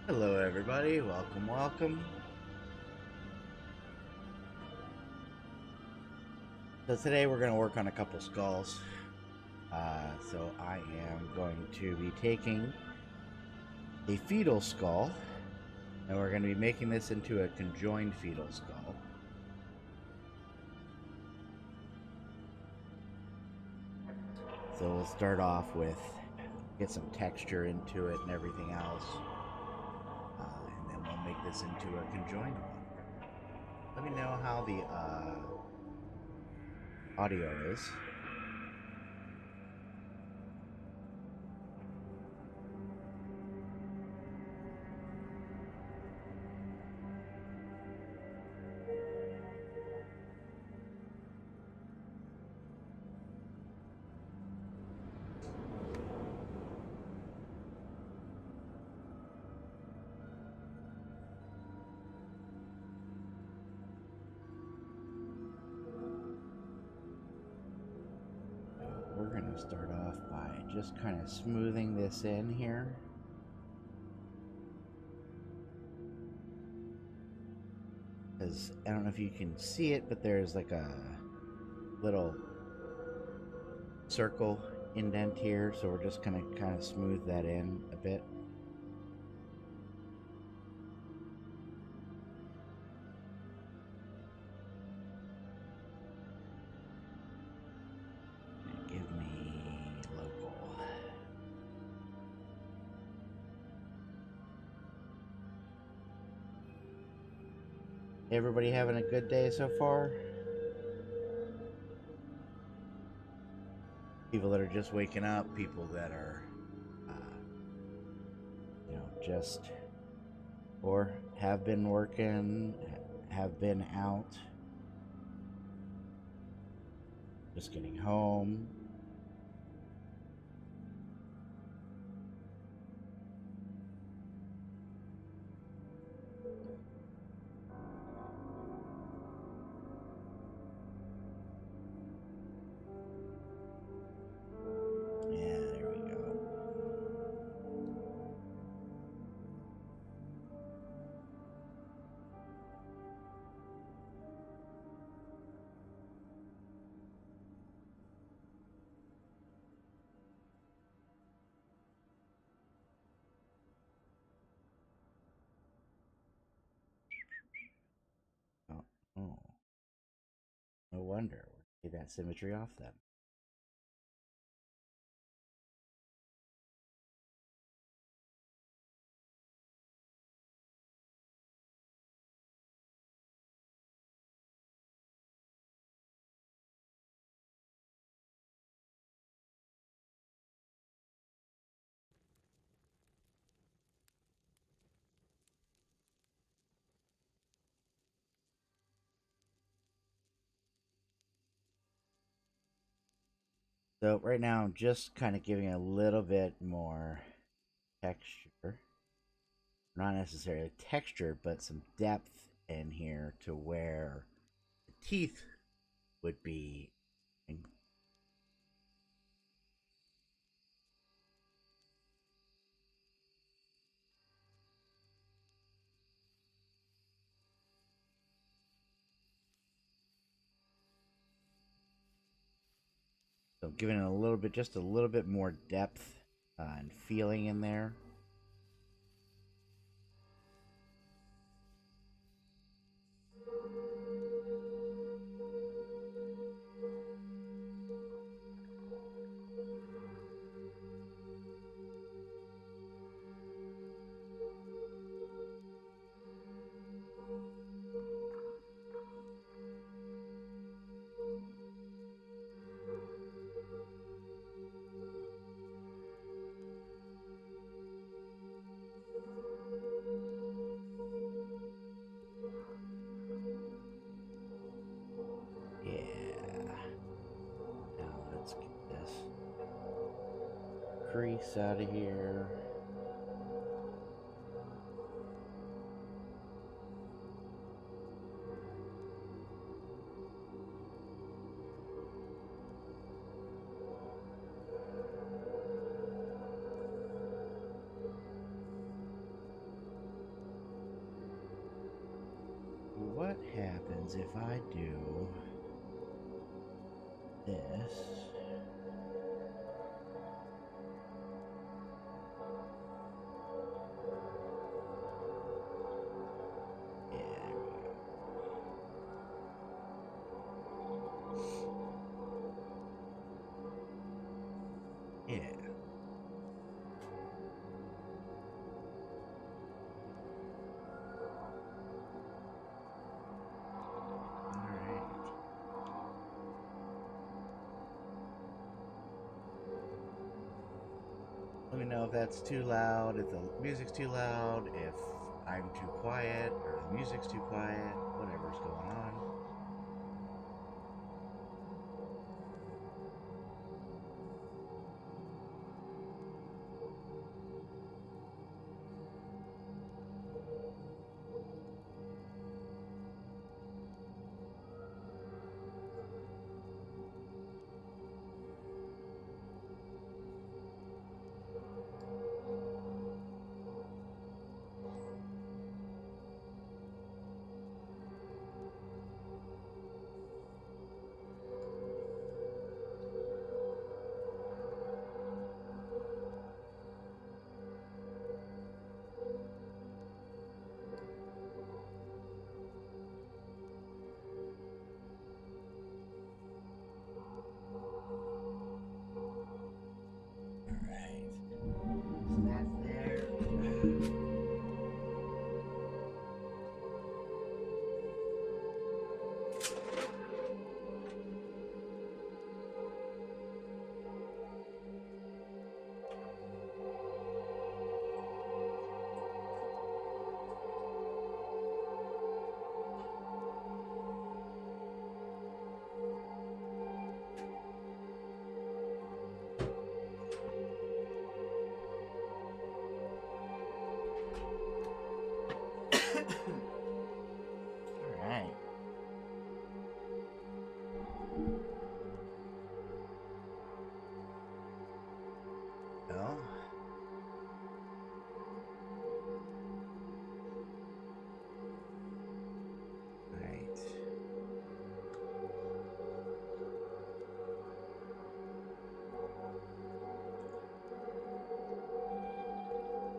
Hello, everybody. Welcome, welcome. So today we're going to work on a couple skulls. So I am going to be taking a fetal skull, and we're going to be making this into a conjoined fetal skull. So we'll start off with get some texture into it and everything else, and then we'll make this into a conjoined one. Let me know how the audio is. We're going to start off by just kind of smoothing this in here. Because I don't know if you can see it, but there's like a little circle indent here, so we're just going to kind of smooth that in a bit. Give me local. Everybody having a good day so far? People that are just waking up, people that are, just or have been working, have been out, just getting home. Yeah, there we go. Oh, oh. No wonder. We'll get that symmetry off then. So right now I'm just kind of giving a little bit more texture. Not necessarily texture, but some depth in here to where the teeth would be. So giving it a little bit, just a little bit more depth and feeling in there. Yeah. Now let's get this crease out of here. what happens if I do this? Yeah. Alright. Let me know if that's too loud, if the music's too loud, if I'm too quiet, or the music's too quiet, whatever's going on. Alright. So that's there. Alright. Well. Right.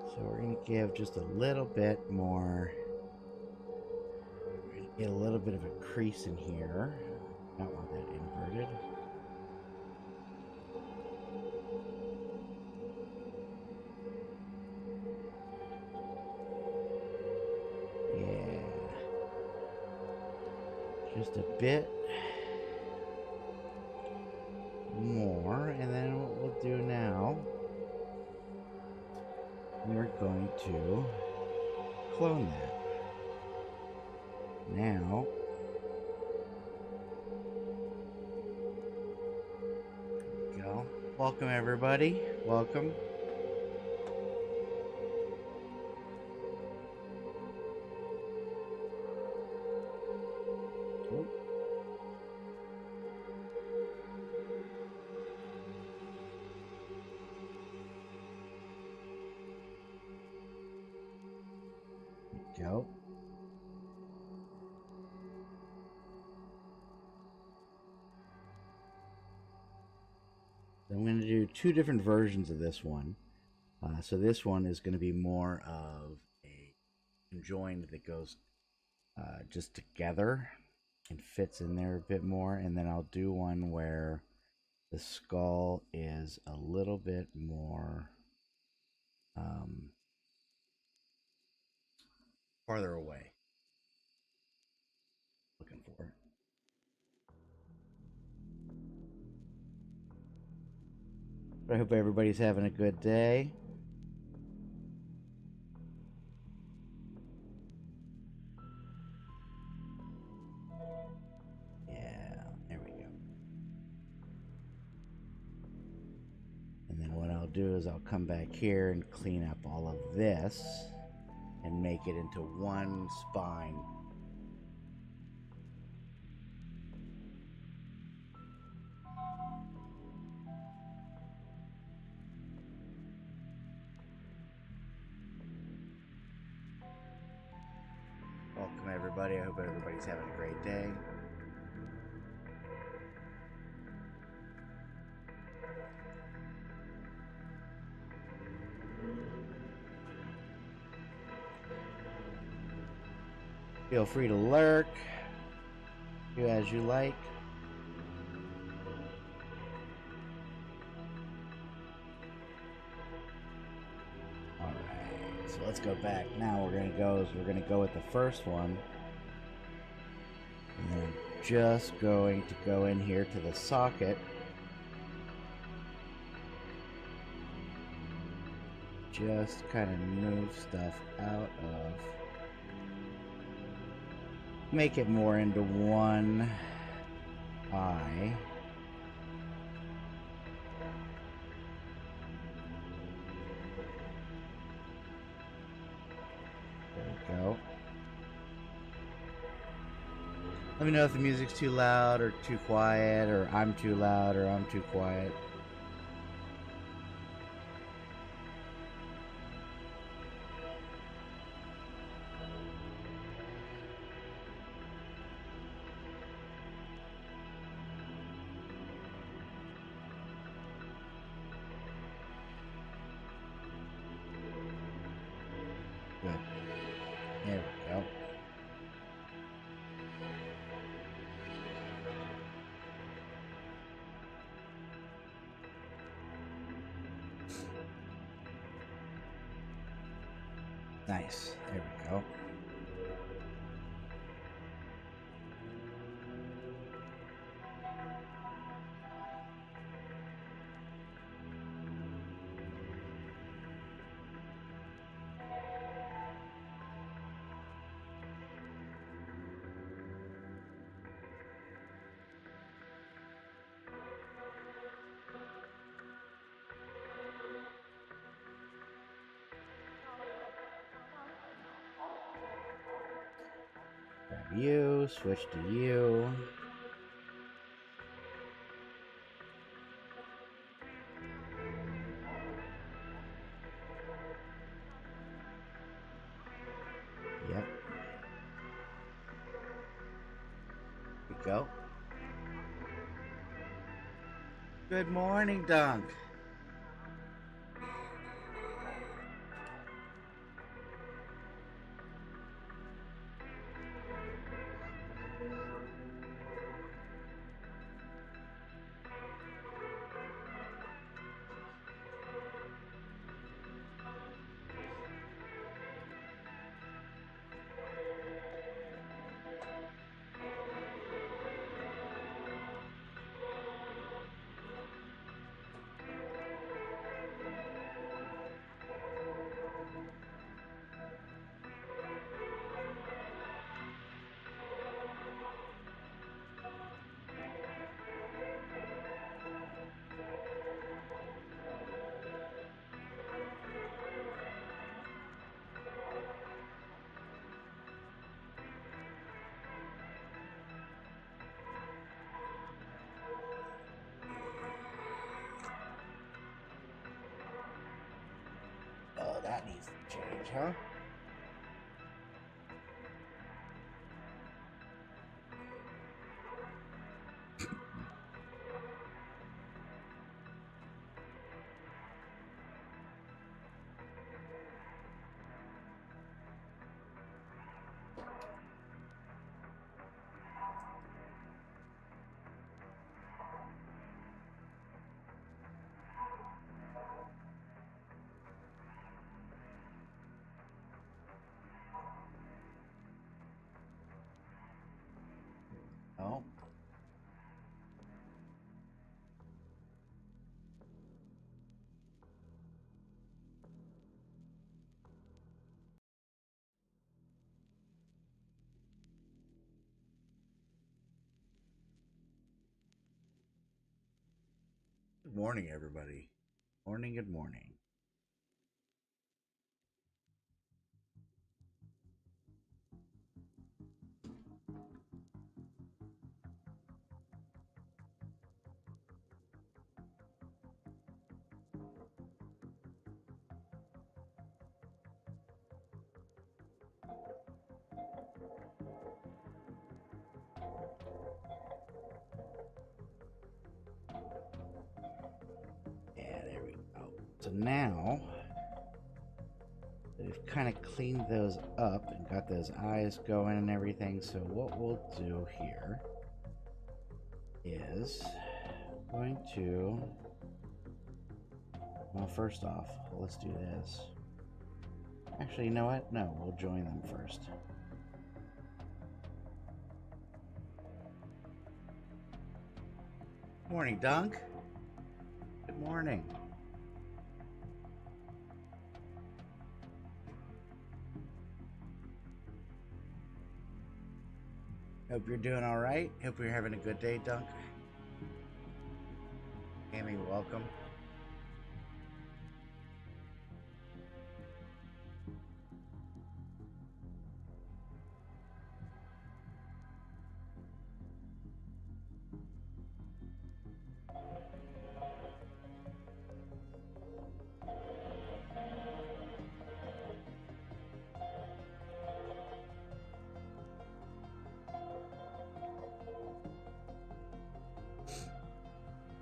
So we're going to give just a little bit more. We're going to get a little bit of a crease in here. Don't want that inverted. Yeah. Just a bit more. And then what we'll do now, we're going to clone that. Now, there we go. Welcome everybody. Welcome. Oh. There we go. I'm going to do two different versions of this one. So this one is going to be more of a conjoined that goes just together and fits in there a bit more. And then I'll do one where the skull is a little bit more farther away. Looking for it. I hope everybody's having a good day. Yeah, there we go. And then what I'll do is I'll come back here and clean up all of this and make it into one spine. Welcome everybody. I hope everybody's having a great day. Feel free to lurk, do as you like. Alright, so let's go back. Now we're gonna go with the first one. And then I'm just going to go in here to the socket. Just kind of move stuff out of. Make it more into one eye. There we go. Let me know if the music's too loud or too quiet, or I'm too loud or I'm too quiet. Good. There we go. Nice. There we go. Grab you, switch to you. Yep. Here we go. Good morning, Dunk. Oh, that needs to change, huh? Oh. Good morning, everybody. Morning, good morning. So now we've kind of cleaned those up and got those eyes going and everything. So what we'll do here is going to, well, first off, let's do this. Actually, you know what? No, we'll join them first. Morning, Dunk. Good morning. Hope you're doing all right. Hope you're having a good day, Dunk. Amy, welcome.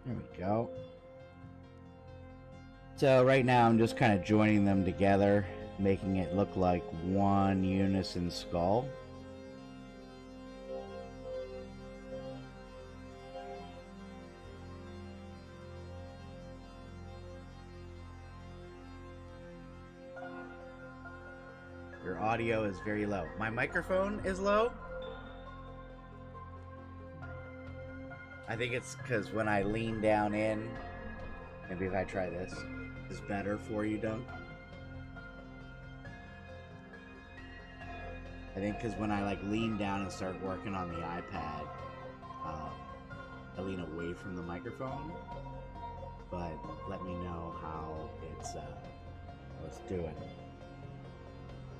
There we go. So right now I'm just kind of joining them together, making it look like one unison skull. Your audio is very low. My microphone is low. I think it's because when I lean down in, maybe if I try this, is better for you, Dunk. I think because when I like lean down and start working on the iPad, I lean away from the microphone. But let me know how it's doing.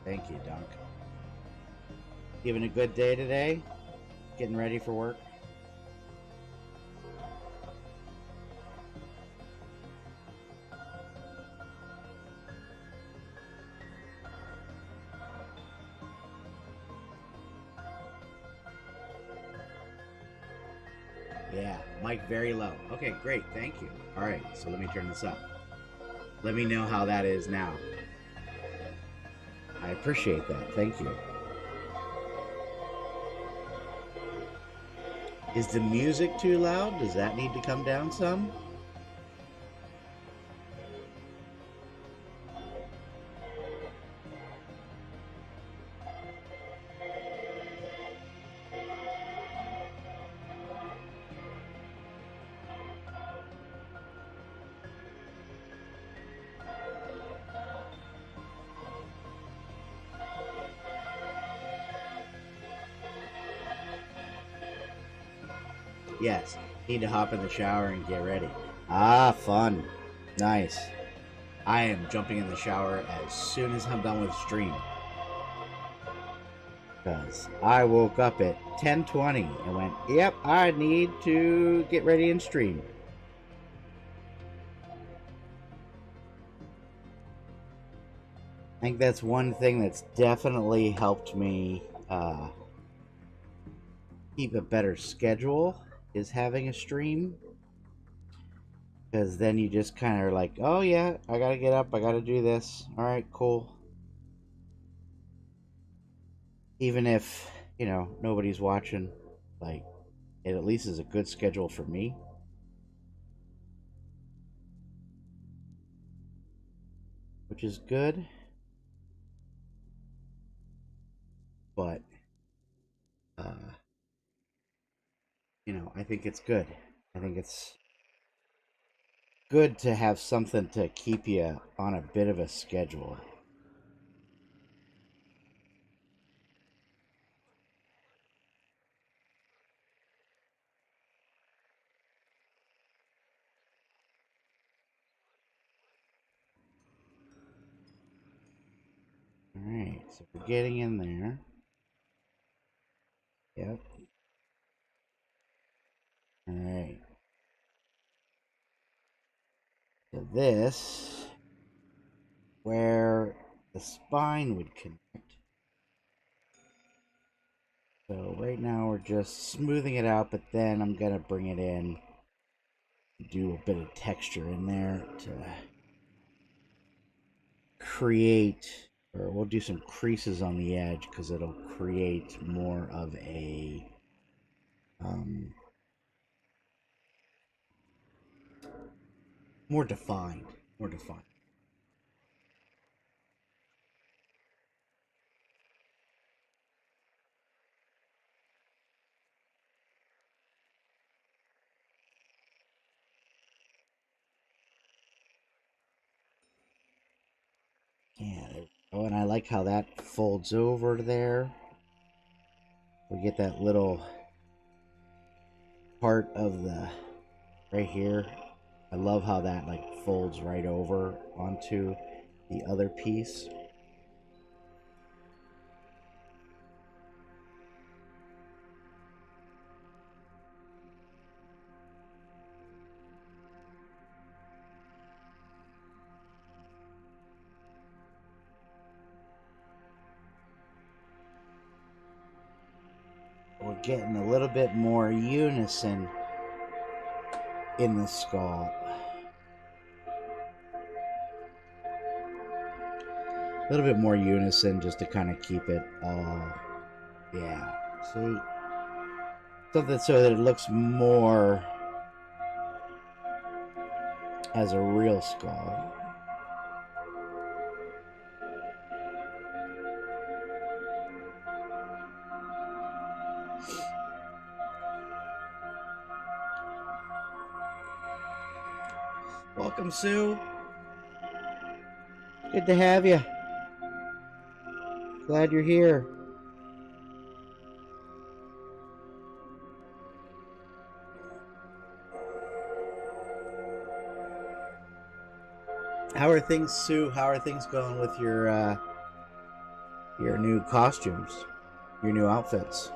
Thank you, Dunk. Having a good day today? Getting ready for work? Yeah, mic very low. Okay, great, thank you. All right, so let me turn this up. Let me know how that is now. I appreciate that, thank you. Is the music too loud? Does that need to come down some? Yes, need to hop in the shower and get ready. Ah, fun. Nice. I am jumping in the shower as soon as I'm done with stream. Because I woke up at 10:20 and went, yep, I need to get ready and stream. I think that's one thing that's definitely helped me keep a better schedule, is having a stream. Because then you just kind of like, oh yeah, I gotta get up, I gotta do this. Alright, cool. Even if, you know, nobody's watching, like, it at least is a good schedule for me. Which is good. But, you know, I think it's good. I think it's good to have something to keep you on a bit of a schedule. Alright, so we're getting in there. Yep. Alright. So this, where the spine would connect. So right now we're just smoothing it out, but then I'm going to bring it in, do a bit of texture in there to create, or we'll do some creases on the edge because it'll create more of a more defined, more defined. Yeah, oh, and I like how that folds over there. We get that little part of the right here. I love how that like folds right over onto the other piece. We're getting a little bit more unison in the skull. A little bit more unison just to kind of keep it all, yeah, see? Something so that it looks more as a real skull. Welcome, Sue. Good to have you. Glad you're here. How are things, Sue? How are things going with your new costumes, your new outfits?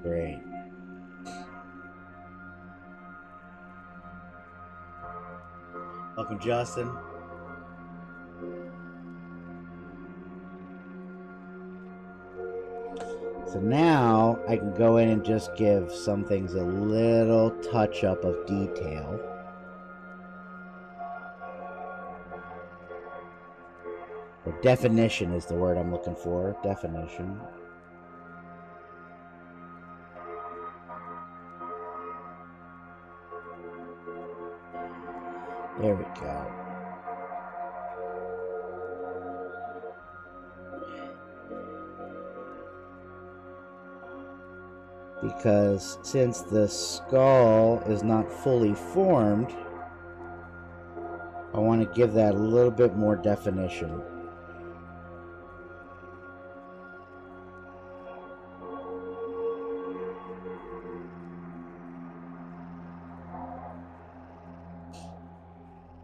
Great. Welcome, Justin. So now I can go in and just give some things a little touch up of detail. Or definition is the word I'm looking for. Definition. There we go. Because since the skull is not fully formed, I want to give that a little bit more definition.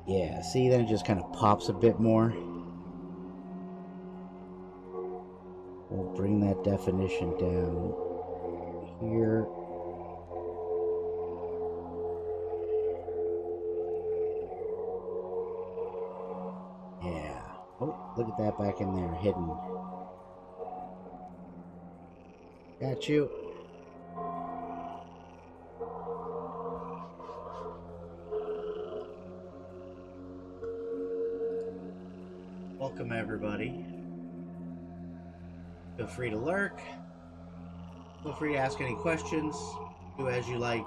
Yeah, see, then it just kind of pops a bit more. We'll bring that definition down here. Yeah. Oh, look at that back in there, hidden. Got you. Welcome, everybody. Feel free to lurk. Feel free to ask any questions. Do as you like.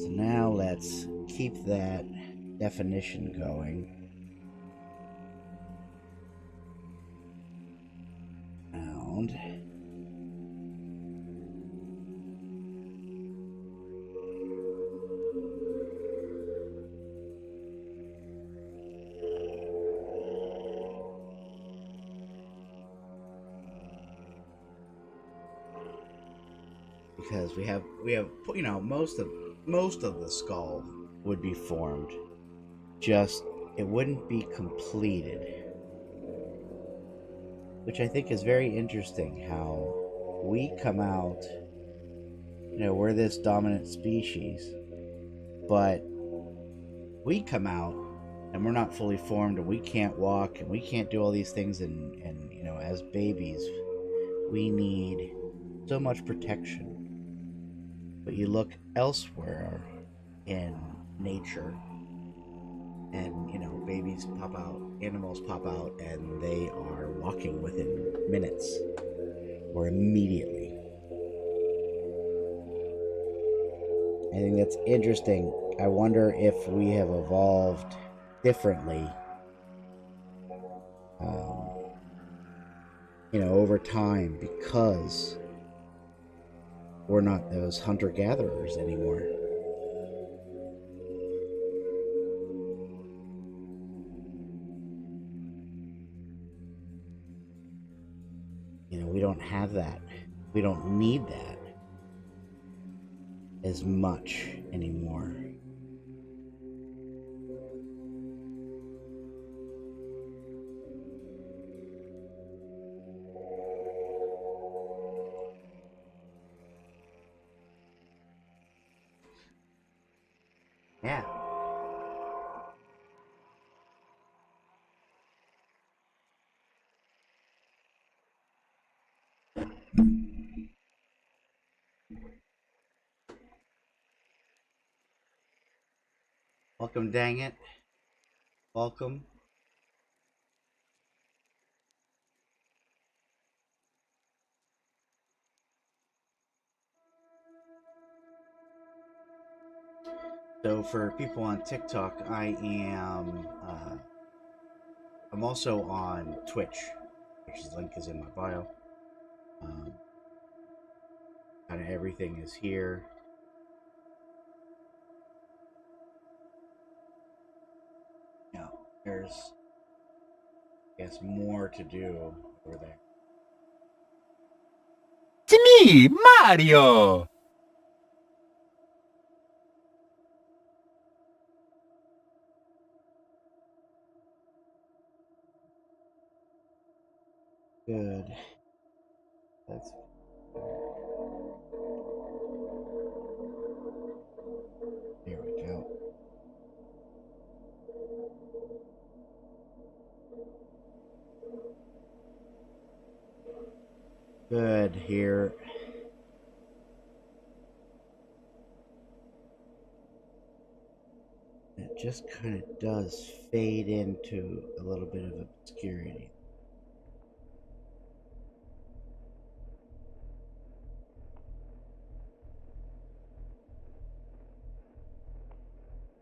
Now let's keep that definition going. around. Because we have you know, most of the skull would be formed, just it wouldn't be completed, which I think is very interesting. How we come out, you know, we're this dominant species, but we come out and we're not fully formed, and we can't walk, and we can't do all these things, and you know, as babies we need so much protection. But you look elsewhere in nature, and you know, babies pop out, animals pop out, and they are walking within minutes or immediately. I think that's interesting. I wonder if we have evolved differently, um, you know, over time, because we're not those hunter-gatherers anymore. You know, we don't have that. We don't need that as much anymore. Yeah. Welcome, dang it. Welcome. So for people on TikTok, I'm also on Twitch, which is link is in my bio. Kind of everything is here. You know, there's, I guess, more to do over there. It's me, Mario! Good. That's There we go. Good here. It just kind of does fade into a little bit of obscurity.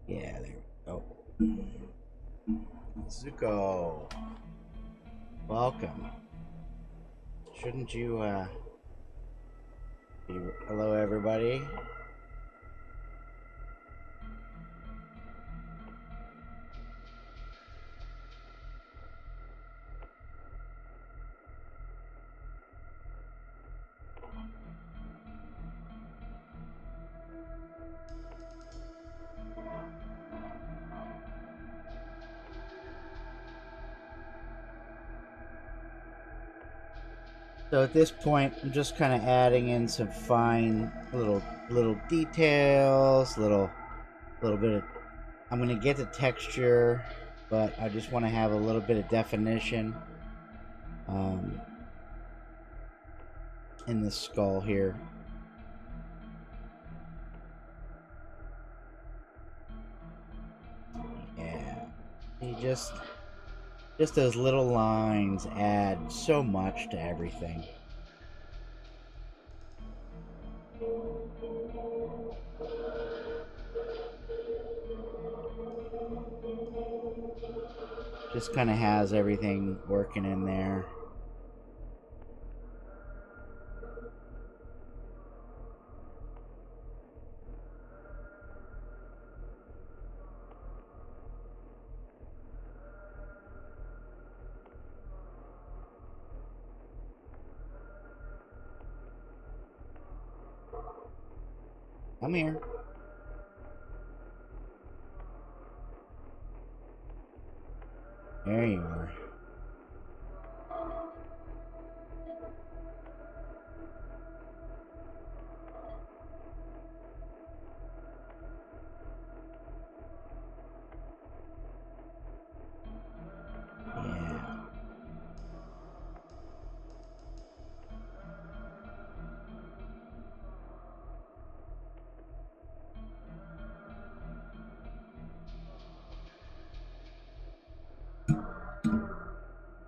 Yeah, there we go. Zuko, welcome. Shouldn't you, be... Hello, everybody. So at this point, I'm just kind of adding in some fine little details, little bit of. I'm gonna get the texture, but I just want to have a little bit of definition in the skull here. Yeah, you just those little lines add so much to everything. Just kind of has everything working in there. Come here. There you are. Yeah.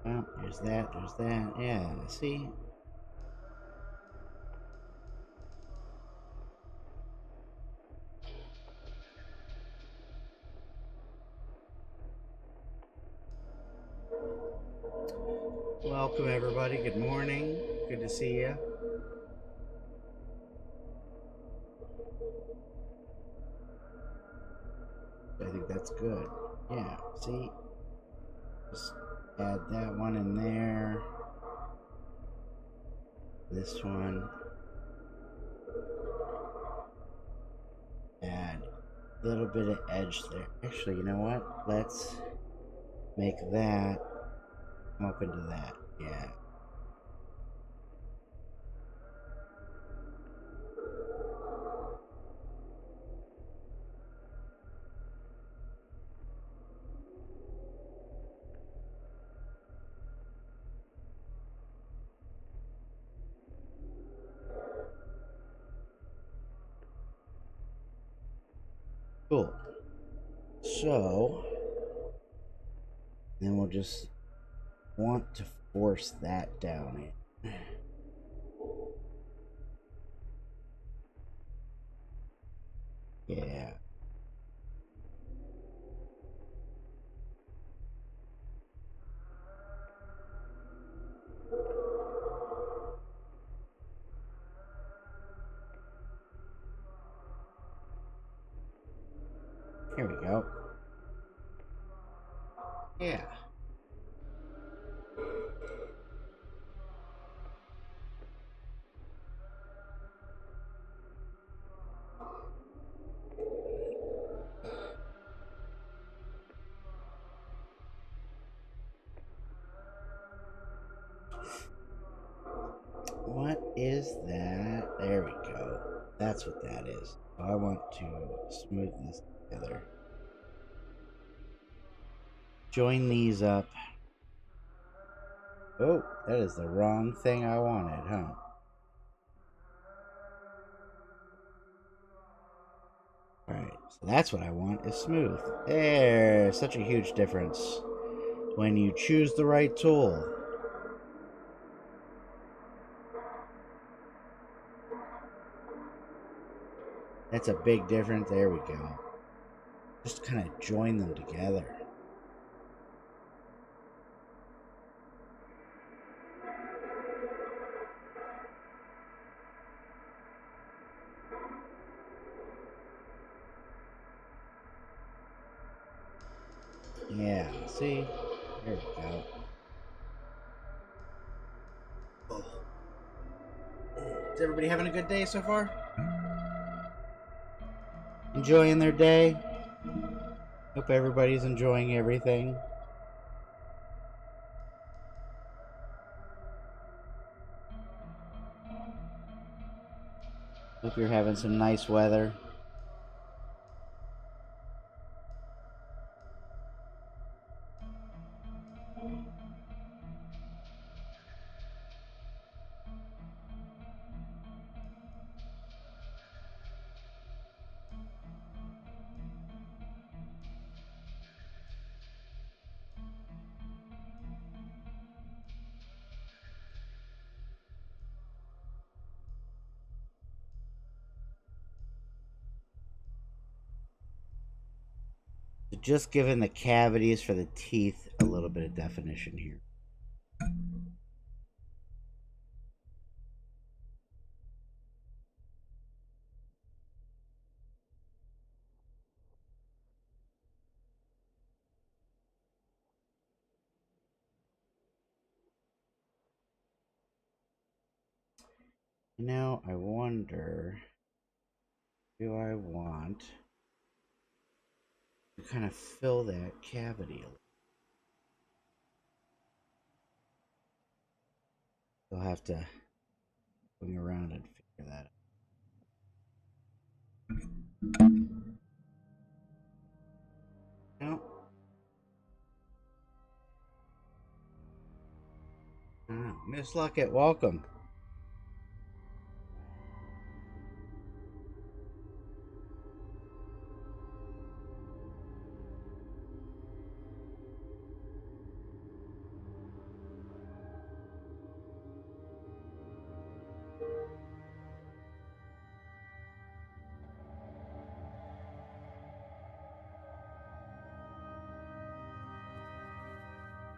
Well, there's that, there's that. Yeah, see? Welcome, everybody. Good morning. Good to see you. I think that's good. Yeah, see? Just add that one in there. This one. Add a little bit of edge there. Actually, you know what? Let's make that come up into that. Yeah. Cool. So, then we'll just want to force that down in. Yeah. Here we go. Yeah. What is that? There we go. That's what that is. I want to smooth this together. Join these up. Oh, that is the wrong thing I wanted, huh? Alright, so that's what I want is smooth. There, such a huge difference when you choose the right tool. That's a big difference. There we go. Just kind of join them together. Yeah, see? There we go. Oh. Is everybody having a good day so far? Enjoying their day? Hope everybody's enjoying everything. Hope you're having some nice weather. Just giving the cavities for the teeth a little bit of definition here. Now I wonder do I want to kind of fill that cavity a little? You'll have to swing around and figure that out. No. Oh, Miss Luckett, welcome.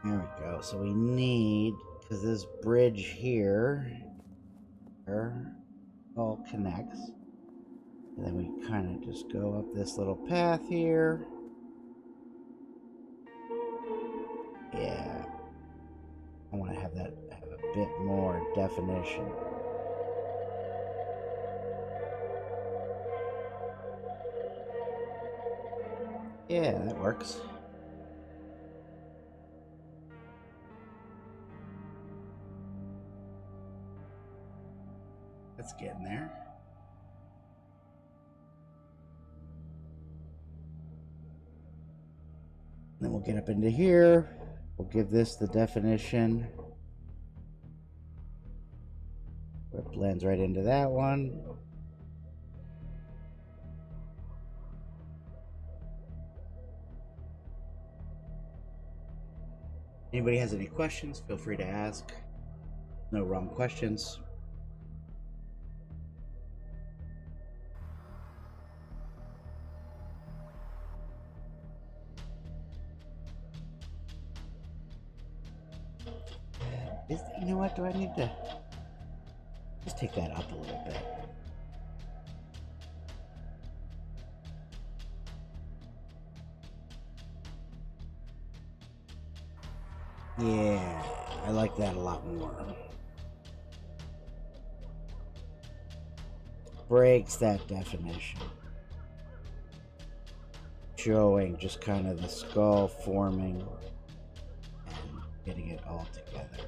There we go. So we need, because this bridge here all connects. And then we kind of just go up this little path here. Yeah. I want to have that have a bit more definition. Yeah, that works. That's getting there. Then we'll get up into here. We'll give this the definition. It blends right into that one. Anybody has any questions, feel free to ask. No wrong questions. You know what? Do I need to just take that up a little bit? Yeah, I like that a lot more. Breaks that definition. Showing just kind of the skull forming and getting it all together.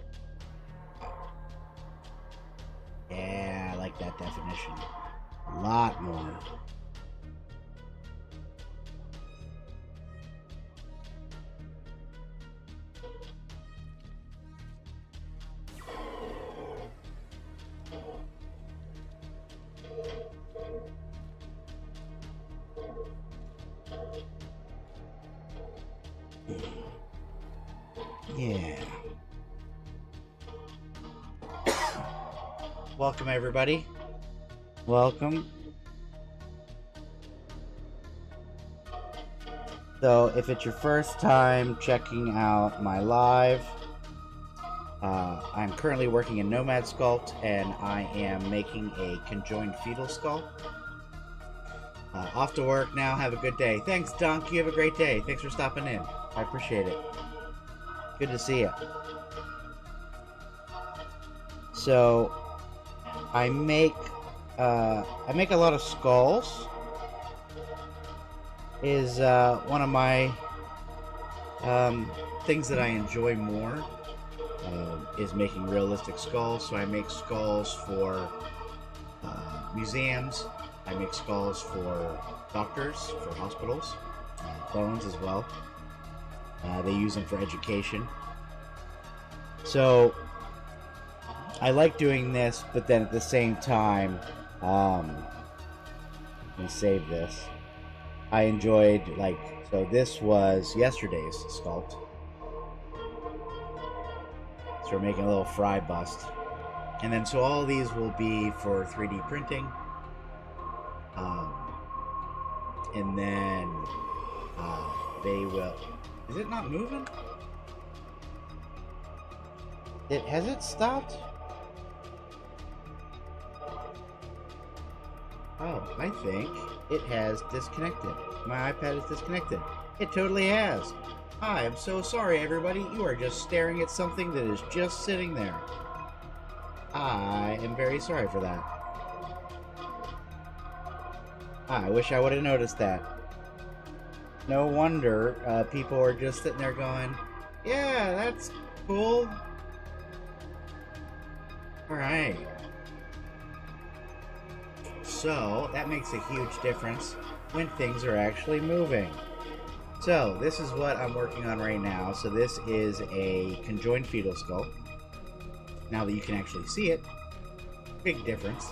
Yeah, I like that definition a lot more. Yeah. Welcome, everybody. Welcome. So, if it's your first time checking out my live, I'm currently working in Nomad Sculpt, and I am making a conjoined fetal skull. Off to work now. Have a good day. Thanks, Dunk. You have a great day. Thanks for stopping in. I appreciate it. Good to see you. So, I make a lot of skulls. Is one of my things that I enjoy more. Is making realistic skulls. So I make skulls for museums. I make skulls for doctors, for hospitals, bones as well. They use them for education. So I like doing this, but then at the same time, let me save this. I enjoyed, so this was yesterday's sculpt. So we're making a little fry bust. And then so all these will be for 3D printing. And then they will... Is it not moving? Has it stopped? Oh, I think it has disconnected. My iPad is disconnected. It totally has. Hi, I'm so sorry, everybody. You are just staring at something that is just sitting there. I am very sorry for that. I wish I would have noticed that. No wonder people are just sitting there going, yeah, that's cool. Alright. So, that makes a huge difference when things are actually moving. So, this is what I'm working on right now. So, this is a conjoined fetal skull. Now that you can actually see it, big difference.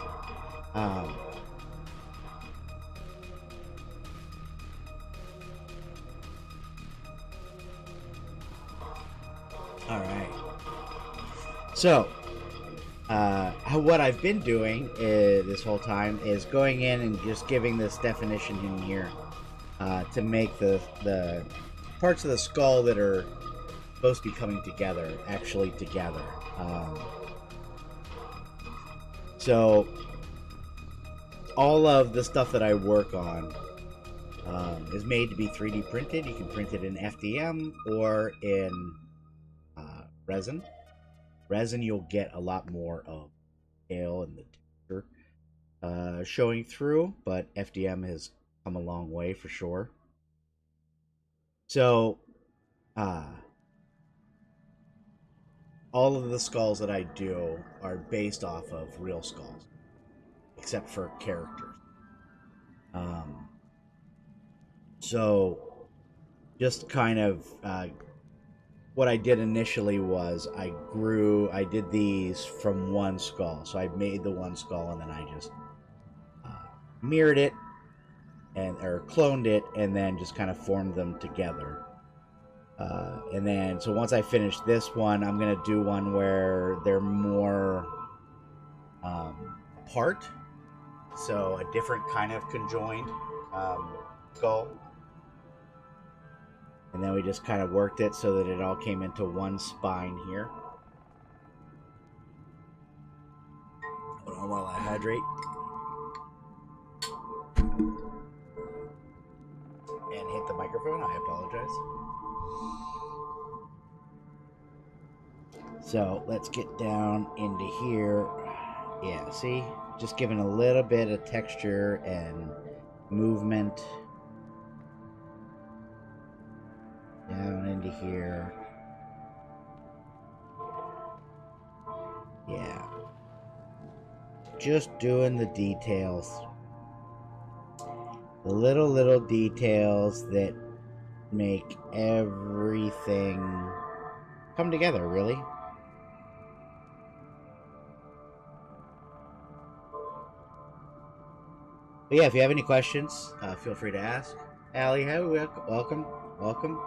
Alright. So, what I've been doing this whole time is going in and just giving this definition in here to make the parts of the skull that are supposed to be coming together actually together. So all of the stuff that I work on is made to be 3D printed. You can print it in FDM or in resin. Resin, you'll get a lot more of scale and the texture showing through, but FDM has come a long way for sure. So, all of the skulls that I do are based off of real skulls, except for characters. So, just kind of what I did initially was I did these from one skull. So I made the one skull and then I just mirrored it or cloned it and then just kind of formed them together. And then, so once I finish this one, I'm going to do one where they're more apart. So a different kind of conjoined skull. And then we just kind of worked it so that it all came into one spine here. Hold on while I hydrate. And hit the microphone. I apologize. So let's get down into here. Yeah, see? Just giving a little bit of texture and movement. Down into here. Yeah. Just doing the details. The little details that make everything come together, really. But yeah, if you have any questions, feel free to ask. Allie, welcome. Welcome.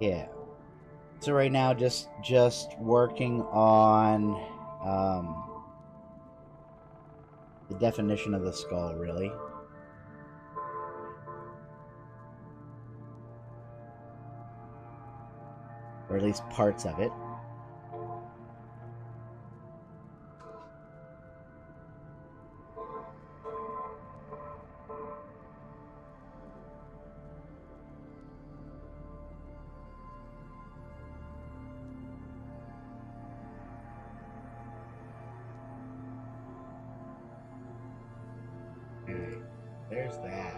Yeah. So right now, just working on the definition of the skull, really. Or at least parts of it. There's that.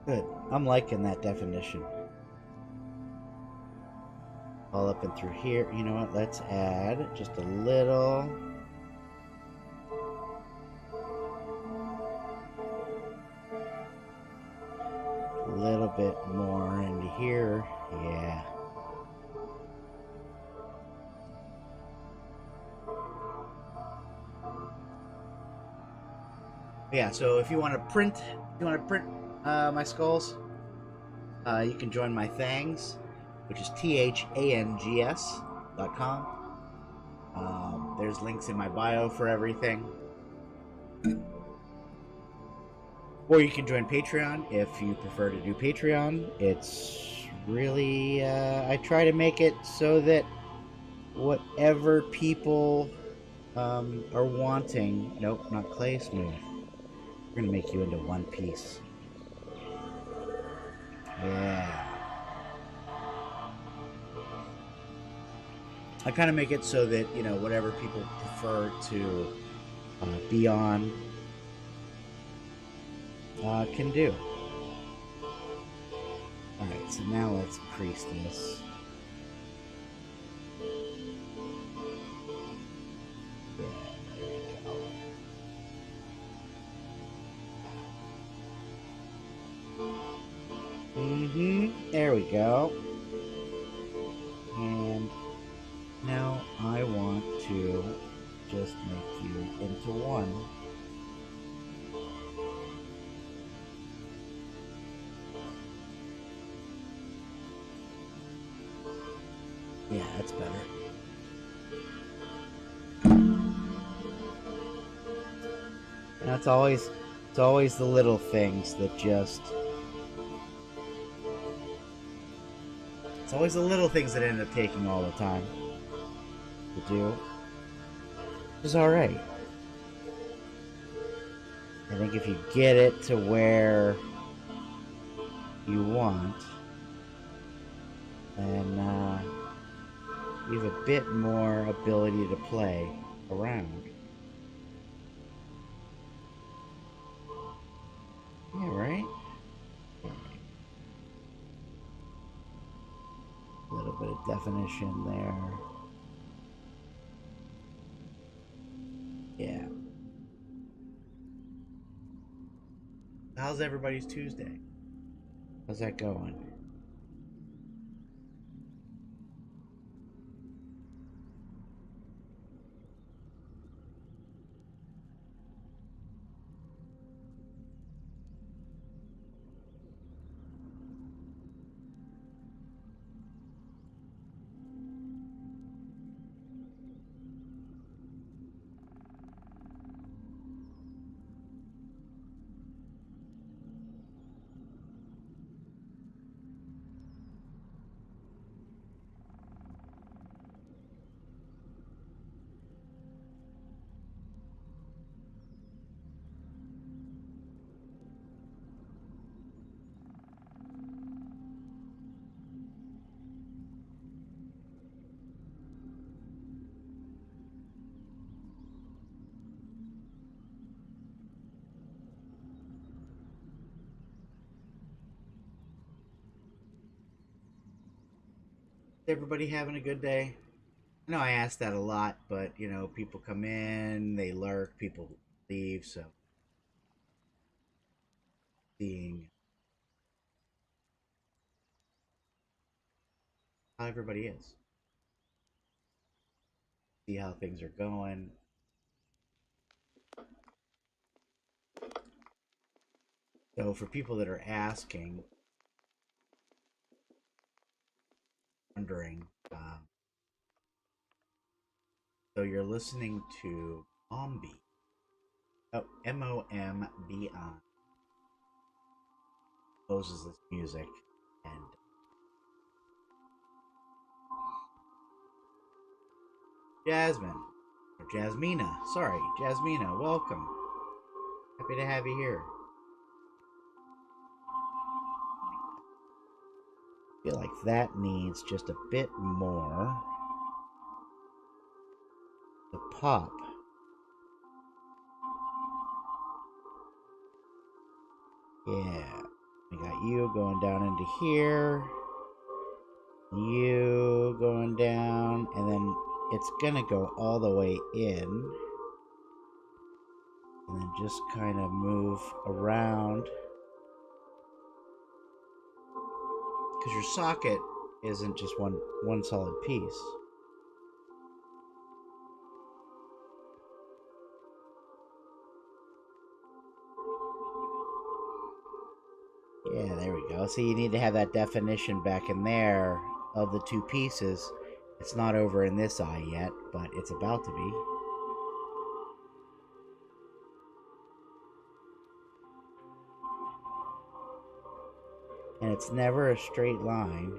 Good. I'm liking that definition. All up and through here. You know what? Let's add just a little. A little bit more into here. Yeah. Yeah, so if you want to print my skulls, you can join my Thangs. which is THANGS.com. There's links in my bio for everything. Or you can join Patreon if you prefer to do Patreon. It's really, I try to make it so that whatever people are wanting. Nope, not clay smooth. We're going to make you into one piece. Yeah. I kind of make it so that, whatever people prefer to be on can do. Alright, so now let's crease this. Yeah, there we go. There we go. And now I want to just make you into one. Yeah, that's better. And it's always the little things that just it's always the little things that end up taking all the time to do. Which is alright. I think if you get it to where you want, then you have a bit more ability to play around. Yeah, right? A little bit of definition there. Yeah. How's everybody's Tuesday? How's that going? Everybody having a good day? I know I ask that a lot, but people come in, they lurk, people leave, so seeing how everybody is, see how things are going. So for people that are asking, wondering, so you're listening to Mombi. Oh, Mombi poses this music, and Jasmine, or Jasmina, sorry, Jasmina, welcome. Happy to have you here. I feel like that needs just a bit more to pop. Yeah, we got you going down into here, you going down, and then it's gonna go all the way in, and then just kind of move around, because your socket isn't just one solid piece. Yeah, there we go. So you need to have that definition back in there of the two pieces. It's not over in this eye yet, but it's about to be. And it's never a straight line.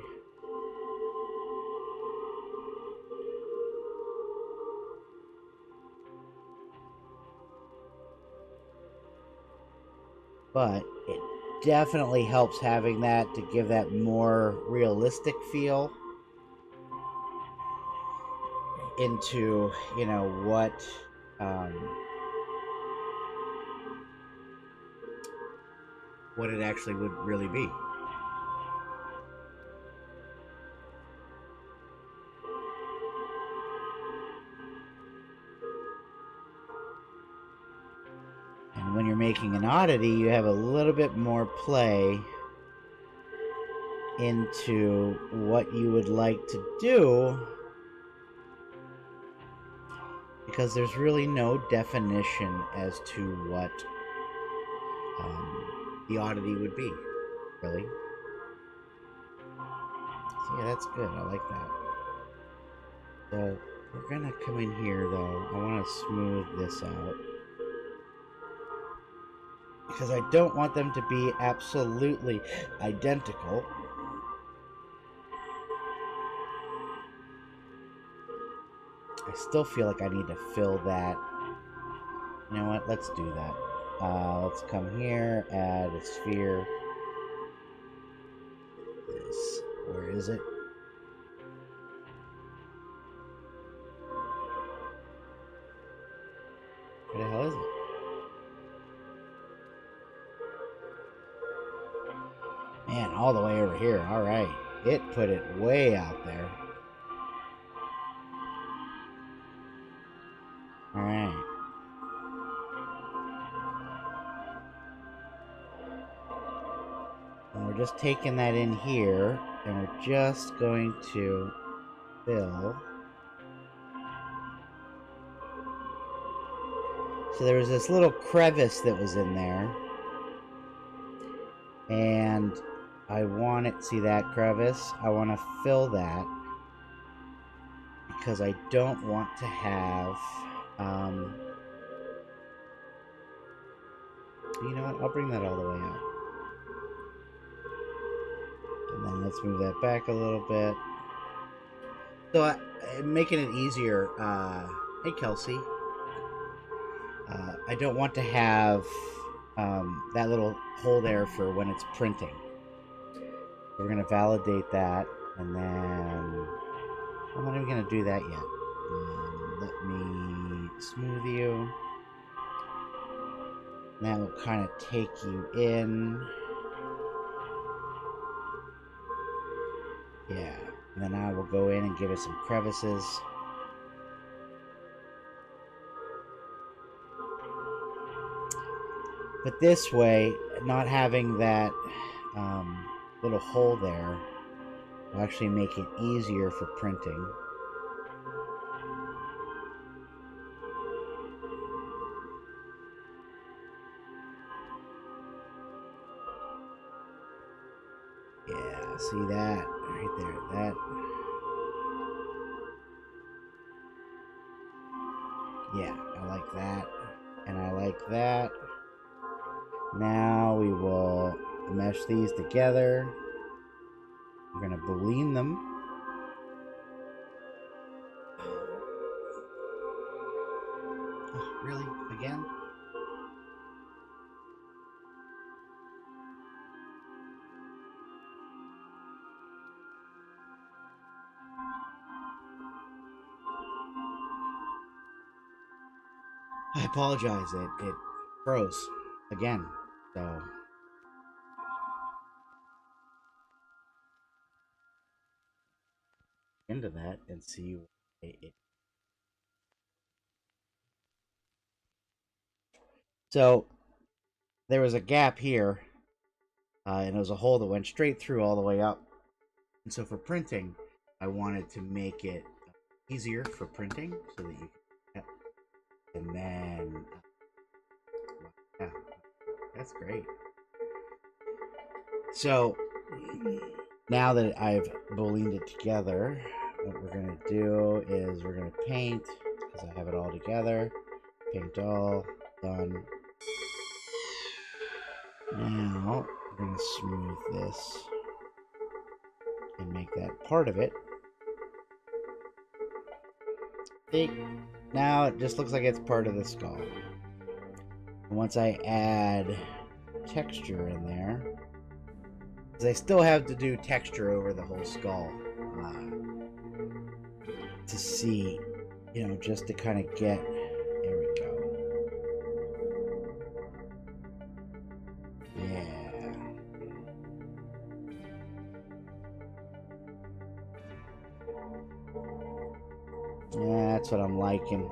But it definitely helps having that to give that more realistic feel into, you know, um, what it actually would really be. And when you're making an oddity, you have a little bit more play into what you would like to do, because there's really no definition as to what the oddity would be, really. So yeah, that's good. I like that. So we're gonna come in here though. I want to smooth this out because I don't want them to be absolutely identical. I still feel like I need to fill that. You know what? Let's do that. Let's come here, add a sphere. This, where is it? Where the hell is it? Man, all the way over here. All right. It put it way out there. All right. And we're just taking that in here, and we're just going to fill. So there was this little crevice that was in there, and I want it, see that crevice? I want to fill that because I don't want to have, you know what? I'll bring that all the way out. And then let's move that back a little bit. So making it easier, hey Kelsey, I don't want to have that little hole there for when it's printing. We're going to validate that, and then I'm not even going to do that yet. Let me smooth you. And that will kind of take you in. Yeah, and then I will go in and give it some crevices. But this way, not having that little hole there will actually make it easier for printing. Yeah, see that right there, that. Yeah, I like that, and I like that. Now we will mesh these together. We're gonna boolean them. Oh, really? Again? I apologize. It froze again. So into that and see it. So there was a gap here, and it was a hole that went straight through all the way up. And so for printing, I wanted to make it easier for printing so that you can, and then yeah, that's great. So now that I've booleaned it together, what we're going to do is we're going to paint, because I have it all together. Paint all, done. Now, we're going to smooth this and make that part of it. See, now it just looks like it's part of the skull. And once I add texture in there, because I still have to do texture over the whole skull to see, just to kind of get, there we go. Yeah. Yeah, that's what I'm liking.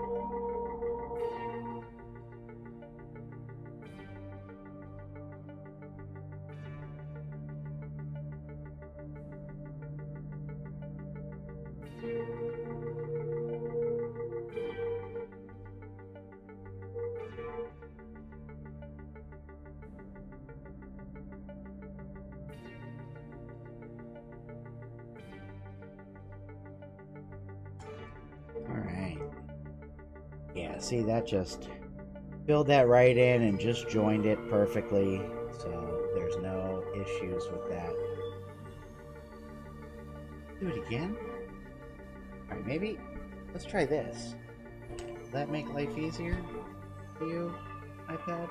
Alright. Yeah, see, that just filled that right in and just joined it perfectly. So there's no issues with that. Do it again? Alright, maybe let's try this. Will that make life easier for you, iPad?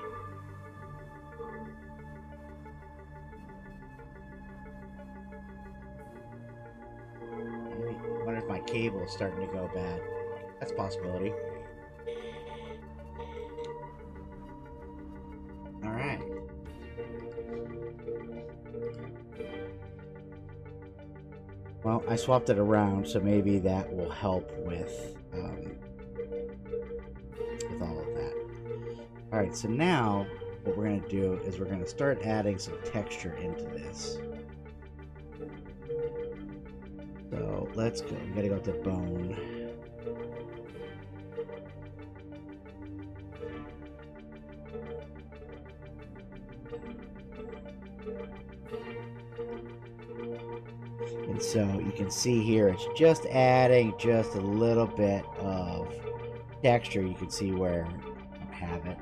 Maybe. I wonder if my cable is starting to go bad. That's a possibility. Alright. Well, I swapped it around, so maybe that will help with all of that. Alright, so now what we're going to do is we're going to start adding some texture into this. So let's go. We gotta go to bone. And so you can see here, it's just adding just a little bit of texture. You can see where I have it.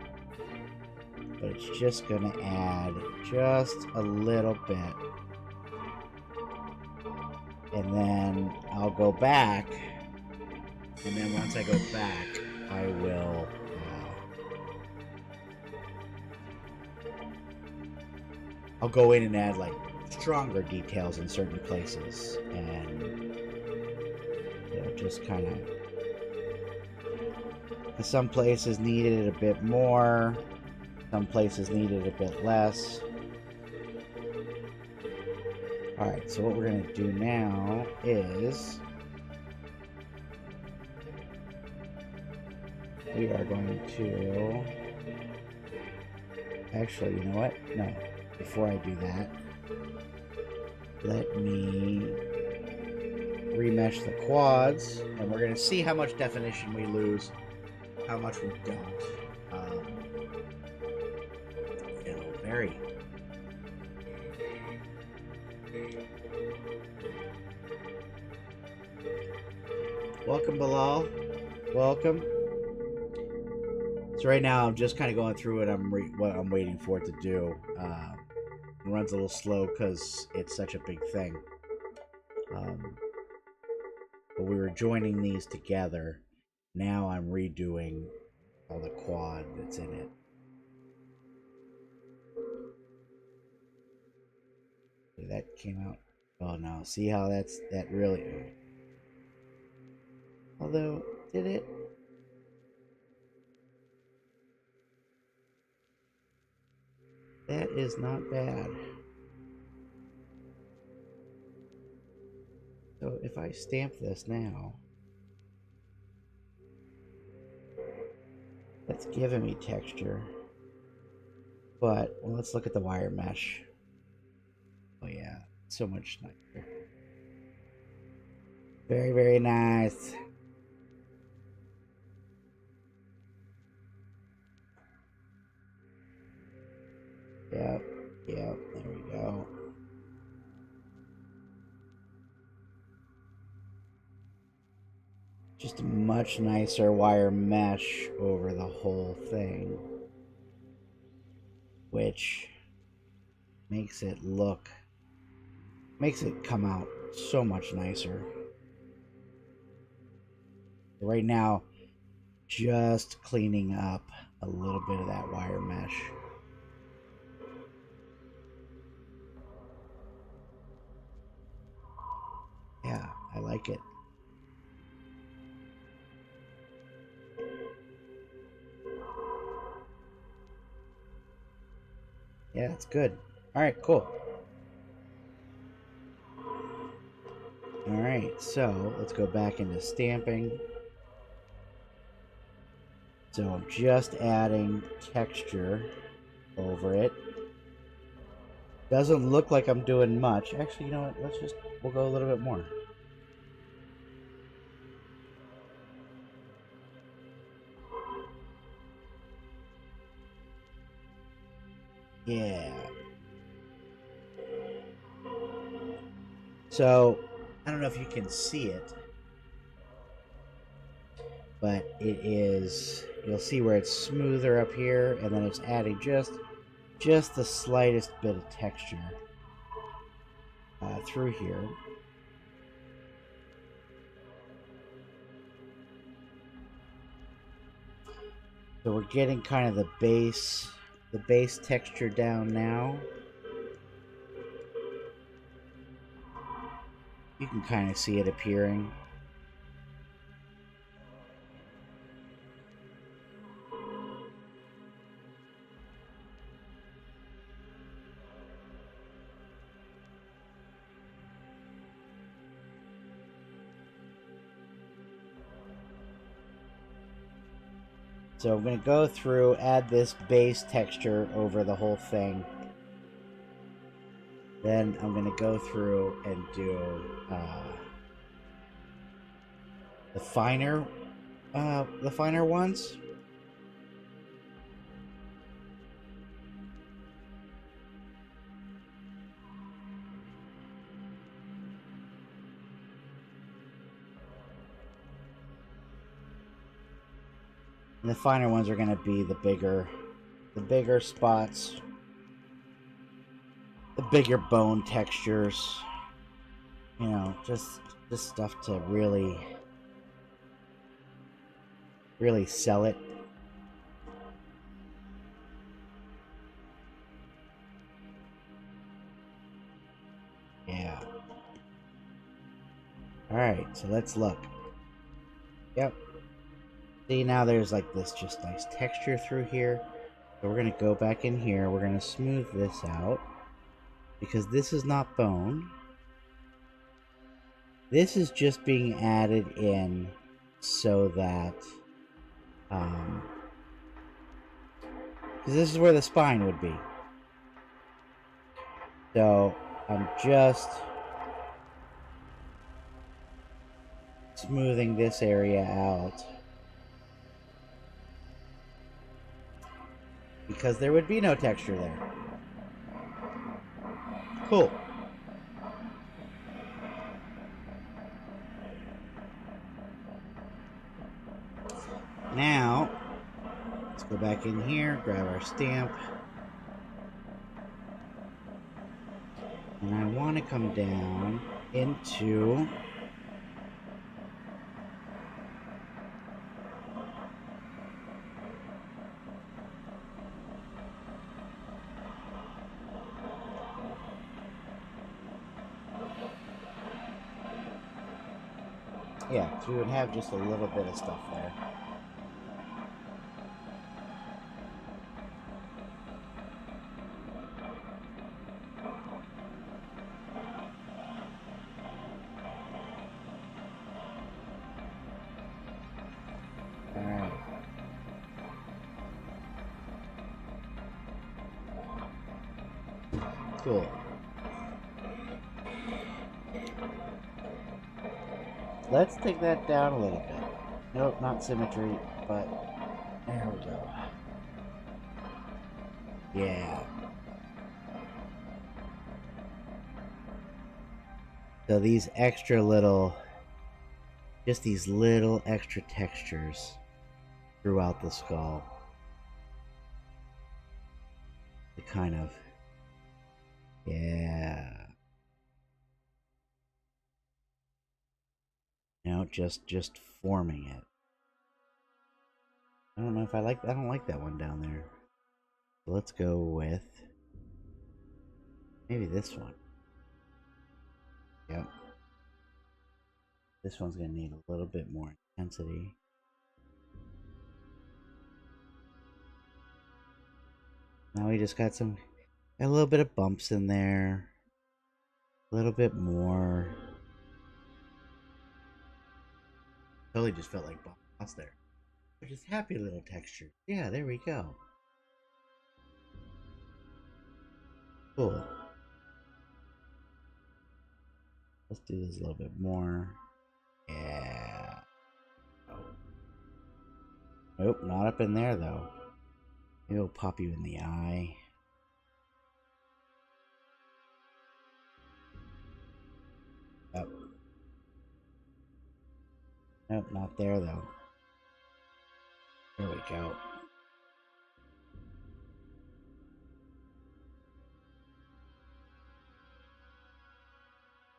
But it's just going to add just a little bit. And then I'll go back. And then once I go back, I will... I'll go in and add like stronger details in certain places. And just kind of... Some places needed it a bit more. Some places needed a bit less. Alright, so what we're going to do now is we are going to... Actually, you know what? No. Before I do that, let me remesh the quads, and we're going to see how much definition we lose, how much we don't. It'll vary. Welcome, Bilal. Welcome. So right now I'm just kind of going through it. What I'm waiting for it to do. It runs a little slow because it's such a big thing. But we were joining these together. Now I'm redoing all the quad that's in it. That came out. Oh no! See how that really. Although, did it? That is not bad. So if I stamp this now, that's giving me texture. But well, let's look at the wire mesh. Oh yeah, so much nicer. Very, very nice. Yep, there we go. just a much nicer wire mesh over the whole thing, which makes it come out so much nicer. Right now, just cleaning up a little bit of that wire mesh. Yeah, I like it. Yeah, it's good. All right, cool. All right, so let's go back into stamping. So I'm just adding texture over it. Doesn't look like I'm doing much. Actually, you know what? We'll go a little bit more. Yeah. So, I don't know if you can see it, but you'll see where it's smoother up here, and then it's adding just the slightest bit of texture through here. So we're getting kind of the base texture down now. You can kind of see it appearing. So I'm going to go through, add this base texture over the whole thing. Then I'm going to go through and do the finer ones. And the finer ones are going to be the bigger spots, the bigger bone textures. You know, just stuff to really sell it. Yeah. All right, so let's look. Yep. See, now there's like this just nice texture through here. So we're going to go back in here. We're going to smooth this out because this is not bone. This is just being added in so that because this is where the spine would be. So I'm just smoothing this area out because there would be no texture there. Cool. Now, let's go back in here, grab our stamp. And I want to come down into yeah, so we would have just a little bit of stuff there. Alright. Cool. Let's take that down a little bit. Nope, not symmetry, but there we go. Yeah. So these extra little just these little extra textures throughout the skull. The kind of, yeah. Just forming it. I don't know if I don't like that one down there. So let's go with maybe this one. Yep. This one's gonna need a little bit more intensity. Now we just got a little bit of bumps in there. A little bit more. Totally just felt like bumps there. They're just happy little texture. Yeah, there we go. Cool. Let's do this a little bit more. Yeah. Oh. Nope, not up in there though. Maybe it'll pop you in the eye. Yep. Nope, not there though. There we go.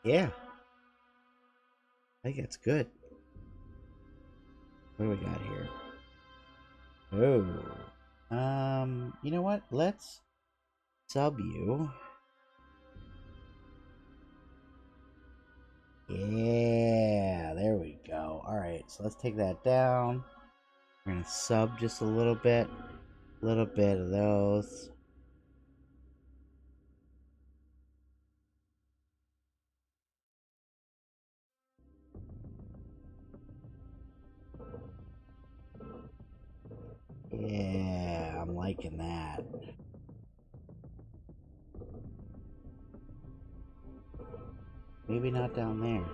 Yeah. I think it's good. What do we got here? Oh. You know what? Let's sub you. Yeah, there we go. Alright, so let's take that down. We're gonna sub just a little bit of those. Yeah, I'm liking that. Maybe not down there,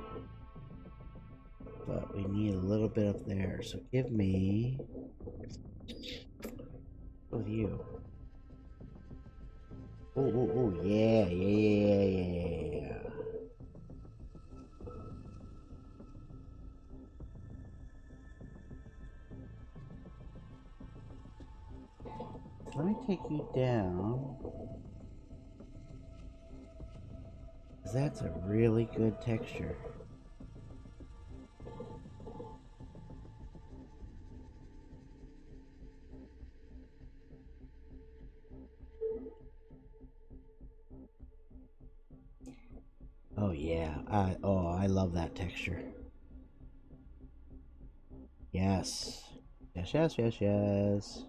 but we need a little bit up there. So give me with you. Oh, yeah. Let me take you down. That's a really good texture. Oh yeah, I love that texture. Yes. Yes.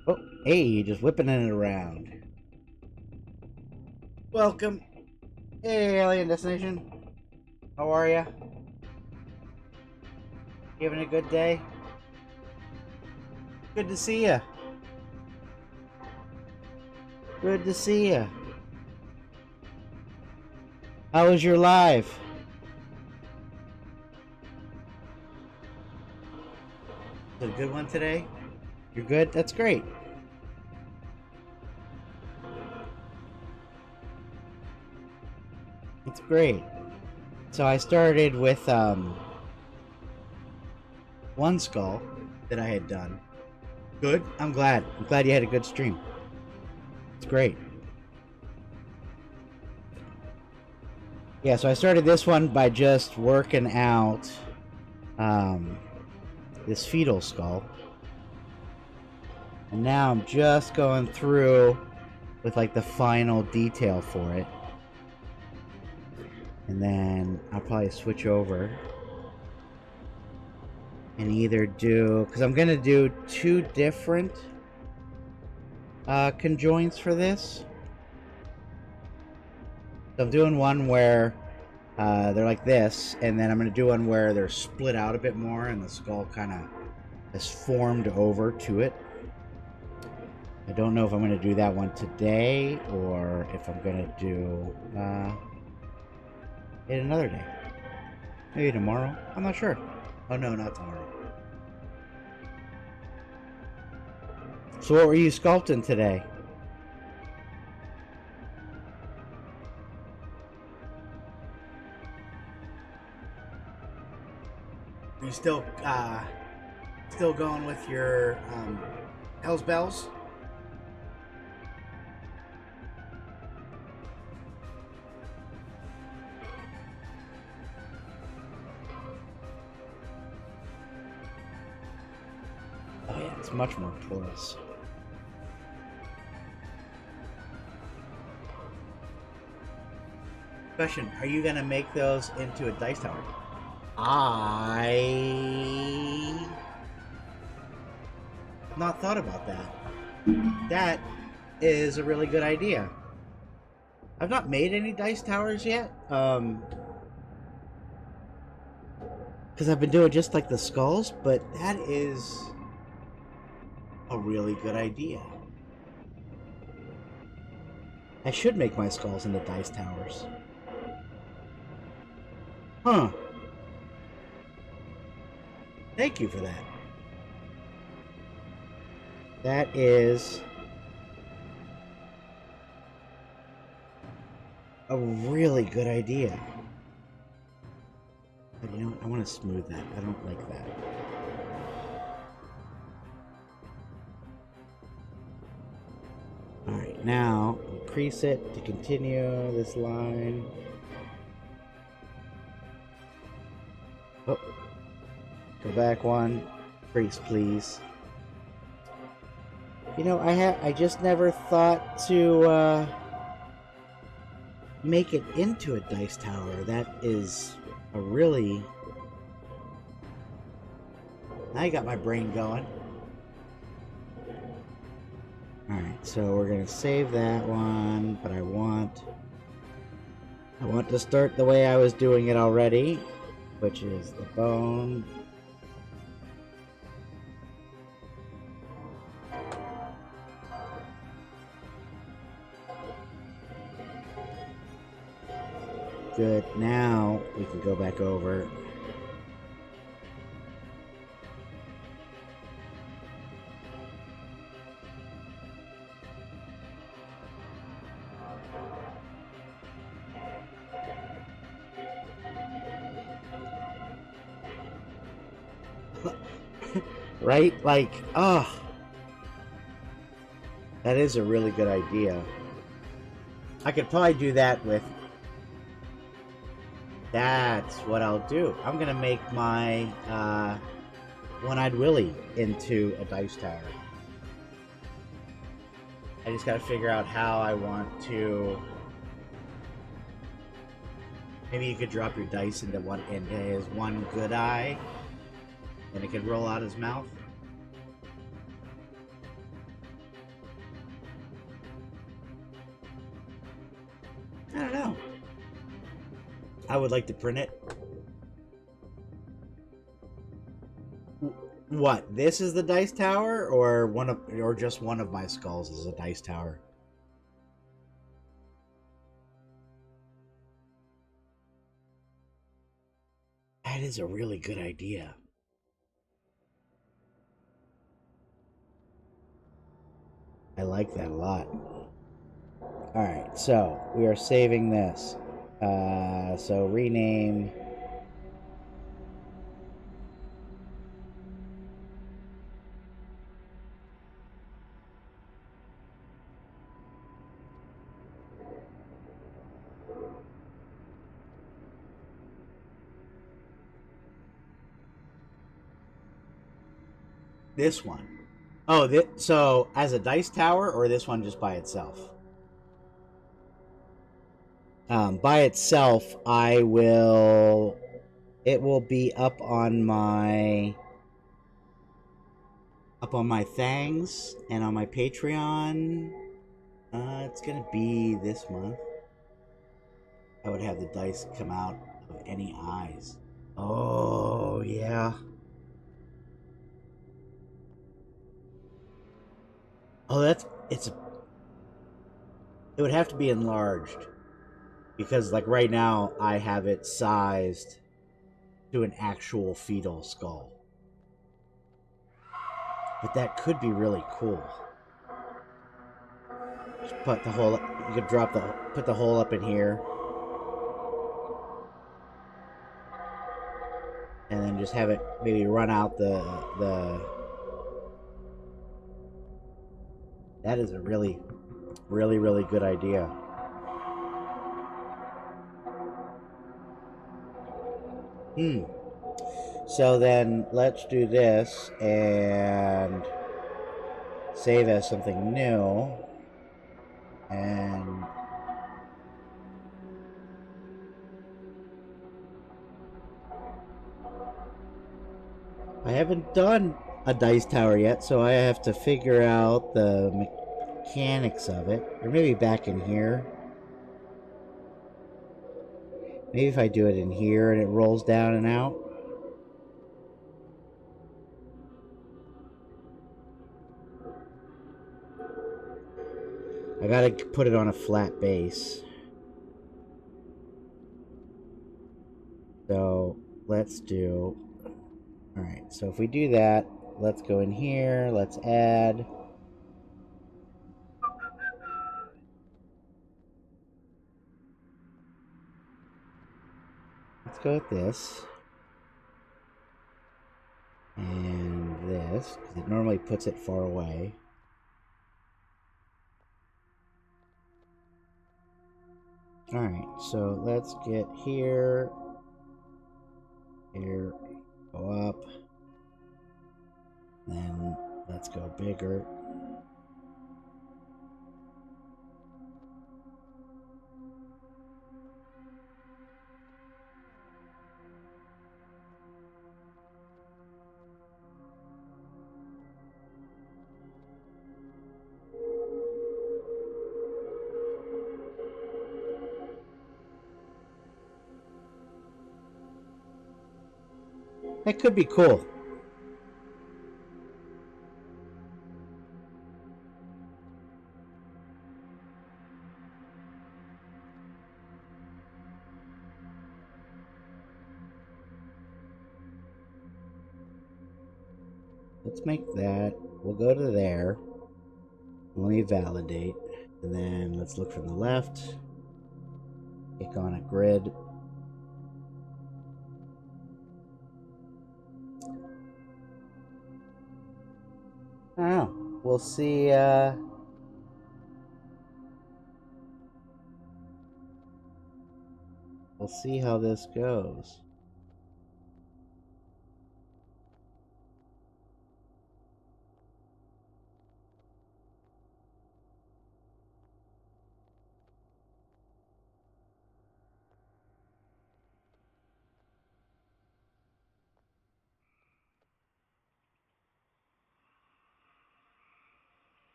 Oh, hey, just whipping it around. Welcome. Hey, Alien Destination. How are ya? You having a good day? Good to see ya. Good to see ya. How was your live? Was it a good one today? You're good? That's great. It's great. So I started with one skull that I had done. Good. I'm glad you had a good stream. It's great. Yeah, so I started this one by just working out this fetal skull. And now I'm just going through with like the final detail for it. And then I'll probably switch over and either do, because I'm going to do two different conjoints for this. So I'm doing one where they're like this, and then I'm going to do one where they're split out a bit more and the skull kind of is formed over to it. I don't know if I'm going to do that one today or if I'm going to do it another day. Maybe tomorrow. I'm not sure. Oh no, not tomorrow. So what were you sculpting today? Are you still going with your Hell's Bells? Oh yeah, it's much more porous. Question: are you gonna make those into a dice tower? I have not thought about that. That is a really good idea. I've not made any dice towers yet. Because I've been doing just like the skulls, but that is a really good idea. I should make my skulls into dice towers. Huh. Thank you for that. That is a really good idea. But you know what? I want to smooth that. I don't like that. Alright, now increase it to continue this line. Oh. Go back one. Increase, please. You know, I just never thought to make it into a dice tower. That is a really... Now you got my brain going. Alright, so we're gonna save that one, but I want to start the way I was doing it already, which is the bone. Good. Now we can go back over. Right? Like, oh, that is a really good idea. I could probably do that with... That's what I'll do. I'm gonna make my One-Eyed Willy into a dice tower. I just gotta figure out how I want to... Maybe you could drop your dice into his one good eye, and it could roll out his mouth. I don't know. I would like to print it. What? This is the dice tower, or just one of my skulls is a dice tower? That is a really good idea. I like that a lot. Alright, so we are saving this. So rename. This one. Oh, so as a dice tower, or this one just by itself? By itself, it will be up on my Thangs and on my Patreon. It's gonna be this month. I would have the dice come out of any eyes. Oh yeah. Oh, it would have to be enlarged because like right now I have it sized to an actual fetal skull. But that could be really cool. Just put the hole. You could put the hole up in here, and then just have it maybe run out the. That is a really, really, really good idea. So then let's do this and save as something new. And I haven't done a dice tower yet, so I have to figure out the mechanics of it. Or maybe back in here. Maybe if I do it in here and it rolls down and out. I gotta put it on a flat base. So let's do. Alright, so if we do that, let's go in here, let's add. Let's go with this. And this, because it normally puts it far away. Alright, so let's get here. Here, go up. Then let's go bigger. That could be cool. Let's make that. We'll go to there. Let me validate. And then let's look from the left. Click on a grid. I don't know. We'll see. We'll see how this goes.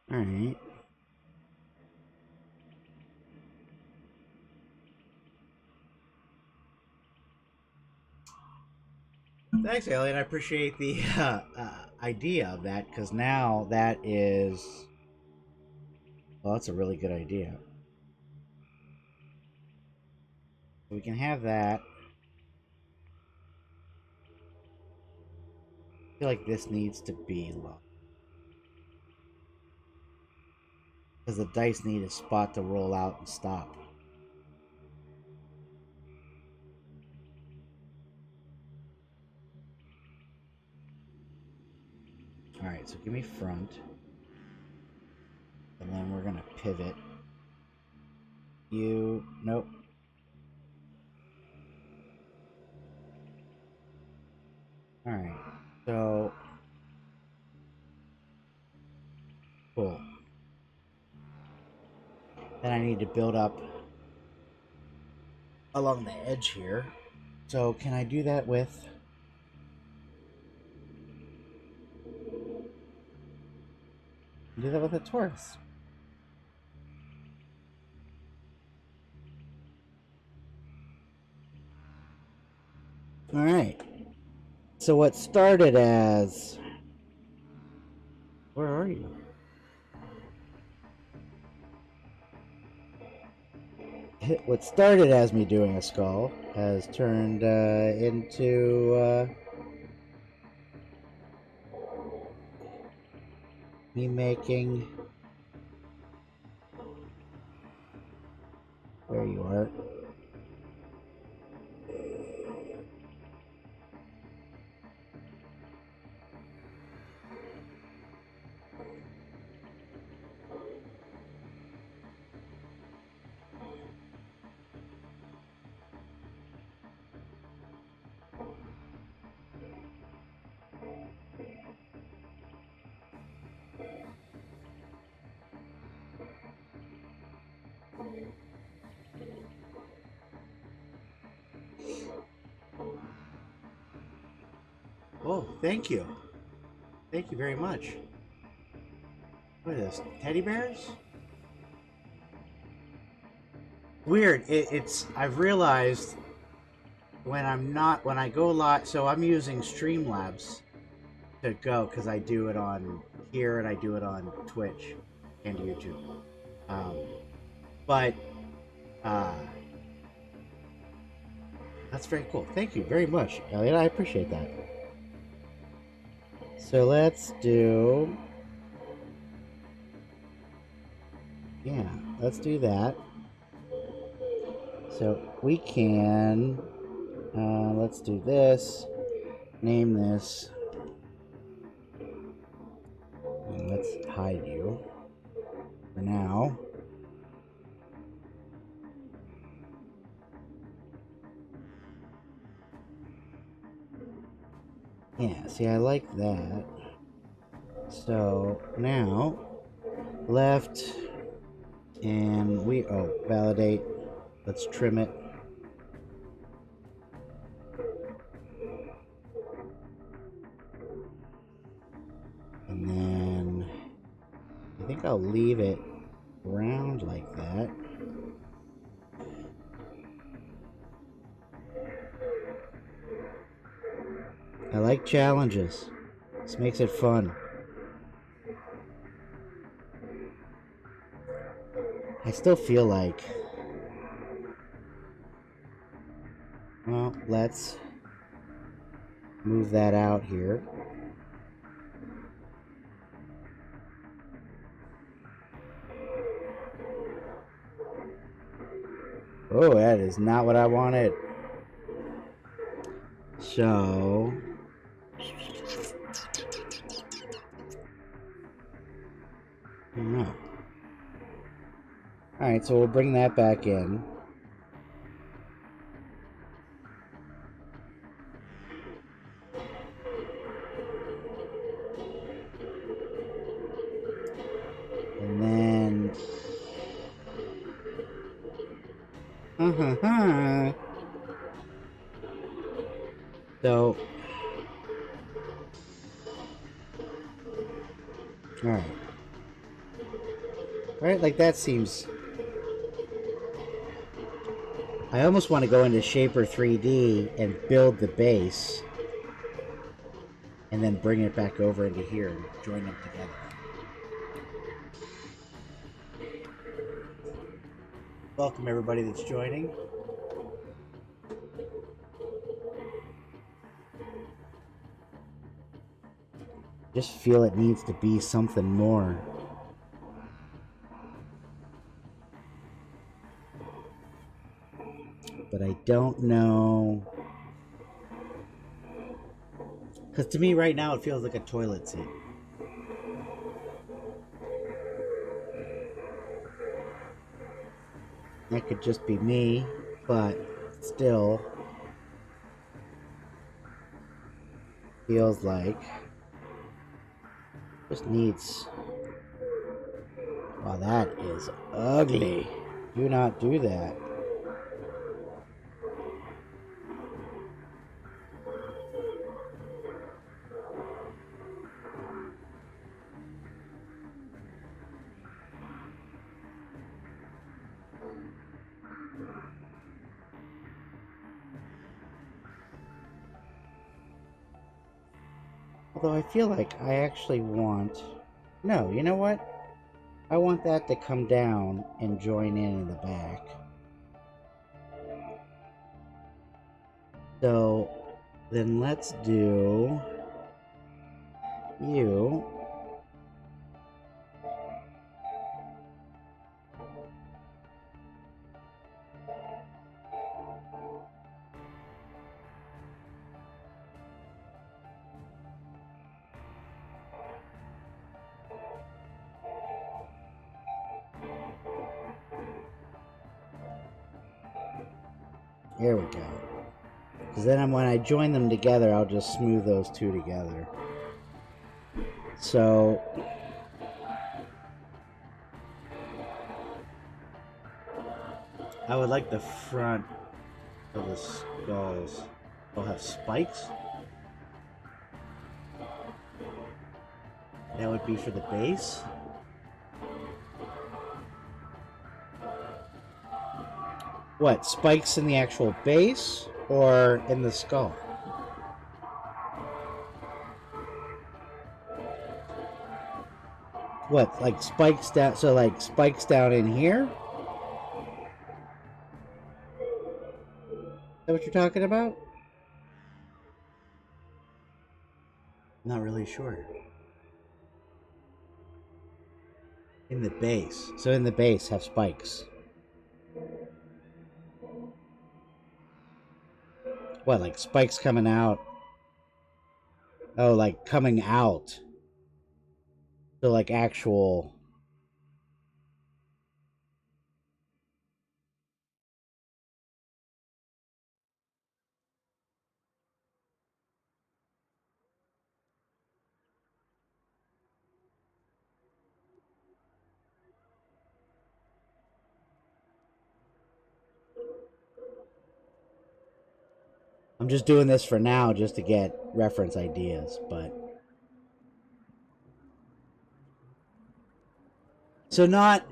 All right. Thanks, Alien. I appreciate the idea of that because now that is. Well, that's a really good idea. We can have that. I feel like this needs to be low. Because the dice need a spot to roll out and stop. Alright, so give me front. And then we're going to pivot. You... Nope. Alright, so... Cool. Then I need to build up along the edge here. So can I do that with... Do that with a Taurus. Alright. So what started as... Where are you? what started as me doing a skull has turned into me making. There you are. Oh, thank you. Thank you very much. What is this? Teddy bears? Weird. I've realized when I go live, so I'm using Streamlabs to go because I do it on here and I do it on Twitch and YouTube. Um, but that's very cool. Thank you very much, Elliot. I appreciate that. So let's do. Yeah, let's do that. So we can. Let's do this. Name this. And let's hide you for now. Yeah, see, I like that. So now, left, and validate. Let's trim it. And then I think I'll leave it round like that. I like challenges. This makes it fun. I still feel like, well, let's move that out here. Oh, that is not what I wanted. So, no. Alright, so we'll bring that back in. And then... So... Alright. Alright, like that seems... I almost want to go into Shaper 3D and build the base. And then bring it back over into here and join them together. Welcome everybody that's joining. Just feel it needs to be something more. But I don't know. Because to me right now it feels like a toilet seat. That could just be me, but still feels like just needs. Wow, that is ugly. Do not do that. Although I feel like I actually want... No, you know what? I want that to come down and join in the back. So then let's do you. There we go. Because then when I join them together, I'll just smooth those two together. So I would like the front of the skulls will have spikes. That would be for the base. What, spikes in the actual base or in the skull? What, like spikes down, so like spikes down in here? Is that what you're talking about? Not really sure. In the base. So in the base have spikes. What, like spikes coming out? Oh, like coming out. So like actual... I'm just doing this for now just to get reference ideas, but... So not...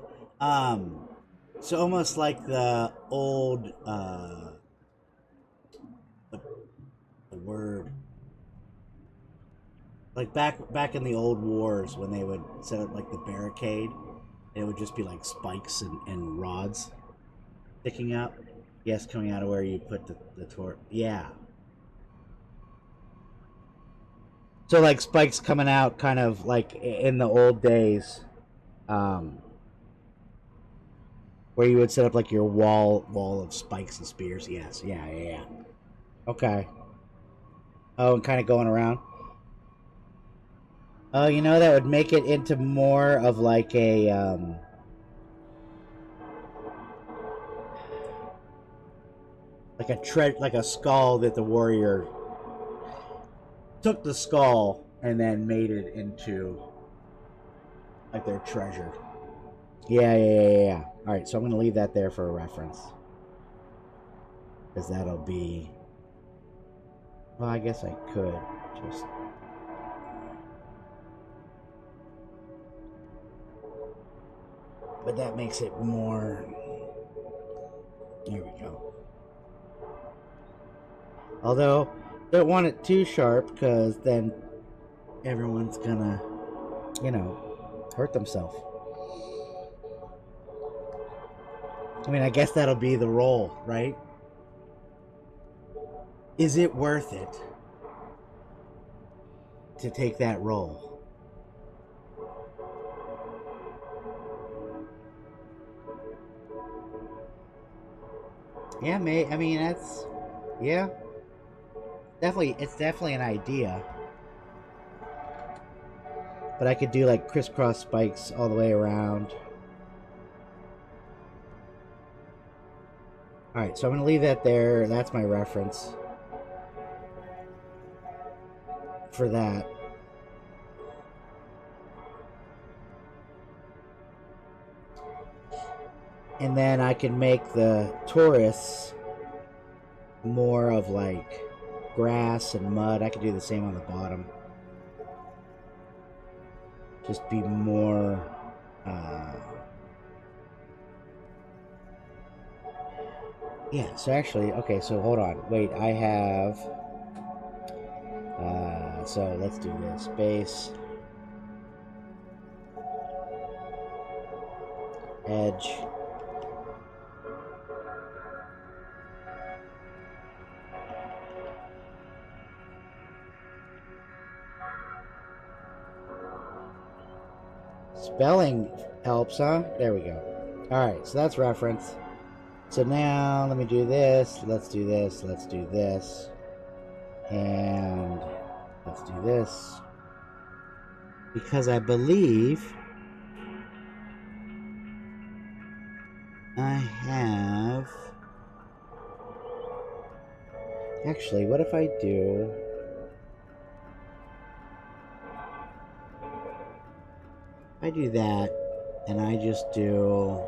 So almost like the old... the word... Like back in the old wars when they would set up like the barricade, it would just be like spikes and rods sticking up. Yes, coming out of where you put the torch. Yeah. So like spikes coming out kind of like in the old days, um, where you would set up like your wall of spikes and spears. Yes, yeah. Okay. Oh, and kind of going around. Oh, you know that would make it into more of like a like a skull that the warrior took the skull and then made it into like their treasure. Yeah. All right, so I'm gonna leave that there for a reference because that'll be. Well, I guess I could just. But that makes it more. There we go. Although, don't want it too sharp because then everyone's gonna, hurt themselves. I mean, I guess that'll be the role, right? Is it worth it to take that role? Yeah, I mean, yeah, it's definitely an idea. But I could do like crisscross spikes all the way around. Alright, so I'm going to leave that there. That's my reference for that. And then I can make the tourists more of like grass and mud. I could do the same on the bottom. Just be more... yeah, so actually, okay, so hold on. Wait, I have... so let's do this. Base. Edge. Spelling helps, huh? There we go. Alright, so that's reference. So now let me do this. Let's do this. Let's do this. And let's do this. Because I believe I have... Actually, what if I do... I do that, and I just do...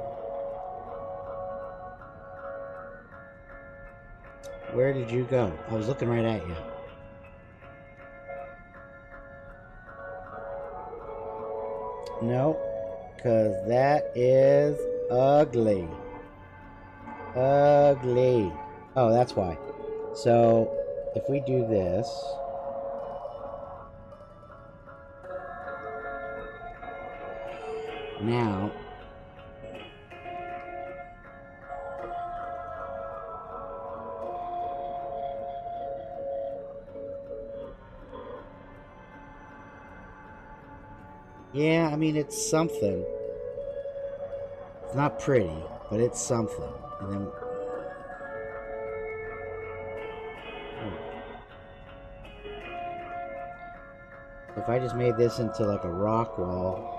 Where did you go? I was looking right at you. Nope, because that is ugly. Ugly. Oh, that's why. So, if we do this... Now... Yeah, I mean, it's something. It's not pretty, but it's something. And then... If I just made this into like a rock wall...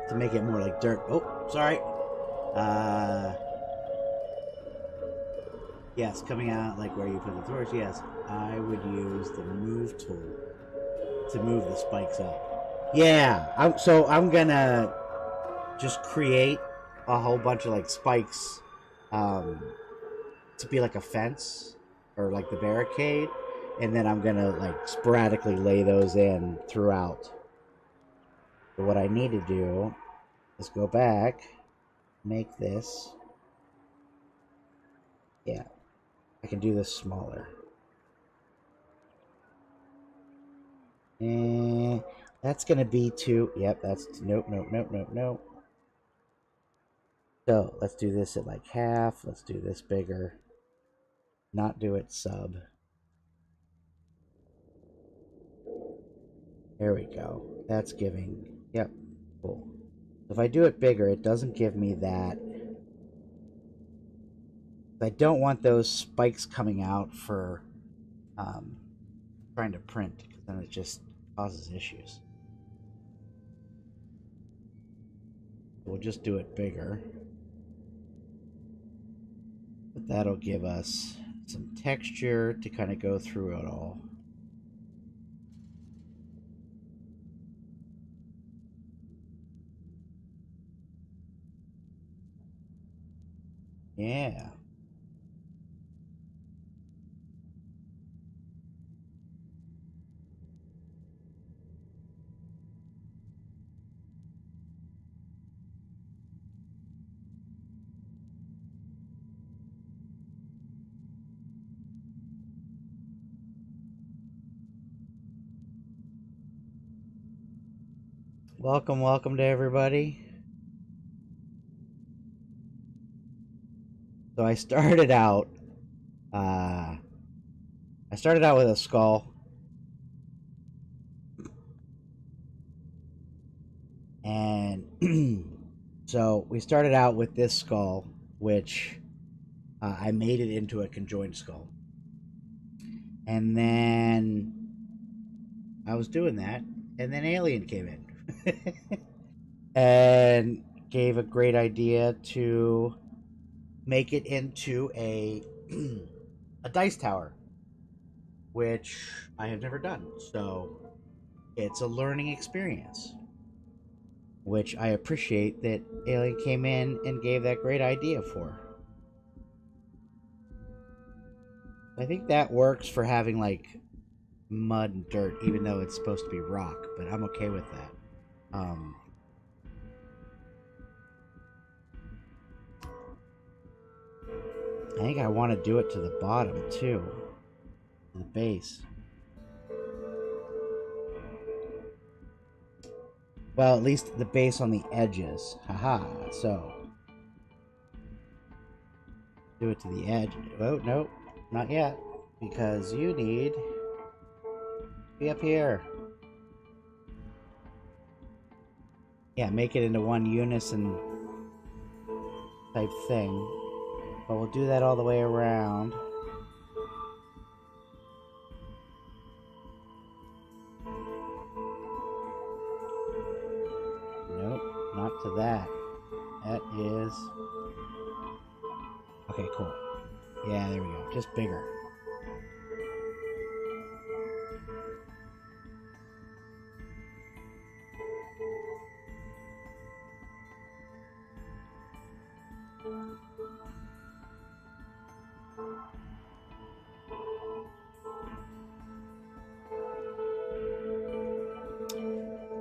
To make it more like dirt. Oh, sorry. Yes, coming out like where you put the torch. Yes, I would use the move tool to move the spikes up. Yeah, I'm gonna just create a whole bunch of like spikes to be like a fence or like the barricade, and then I'm gonna like sporadically lay those in throughout. But what I need to do is go back, make this. Yeah, I can do this smaller. And that's gonna be too. Yep, that's nope, nope, nope, nope, nope. So let's do this at like half. Let's do this bigger. Not do it sub. There we go. That's giving. Yep, cool. If I do it bigger, it doesn't give me that. I don't want those spikes coming out for trying to print, because then it just causes issues. We'll just do it bigger. But that'll give us some texture to kind of go through it all. Yeah. Welcome, welcome to everybody. So I started out with a skull, and so we started out with this skull, which I made it into a conjoined skull, and then I was doing that, and then Alien came in and gave a great idea to make it into a a dice tower, which I have never done. So it's a learning experience, which I appreciate that Alien came in and gave that great idea for. I think that works for having like mud and dirt, even though it's supposed to be rock, but I'm okay with that. I think I want to do it to the bottom too, to the base. Well, at least the base on the edges. Haha. So do it to the edge. Oh, no, not yet. Because you need to be up here. Yeah, make it into one unison type thing. But we'll do that all the way around. Nope, not to that. That is... Okay, cool. Yeah, there we go. Just bigger.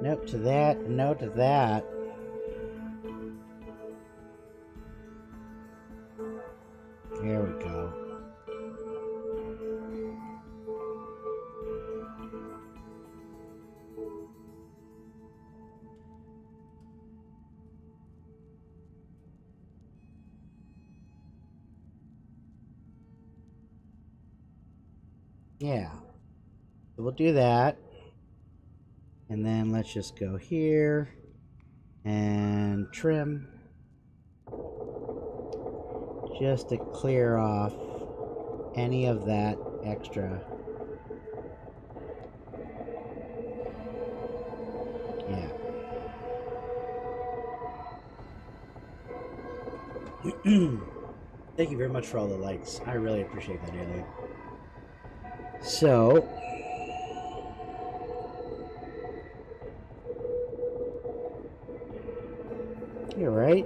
Nope to that, no to that. There we go. Yeah. So we'll do that. And then let's just go here and trim just to clear off any of that extra. Yeah. Thank you very much for all the likes. I really appreciate that, Alien. So, you're right.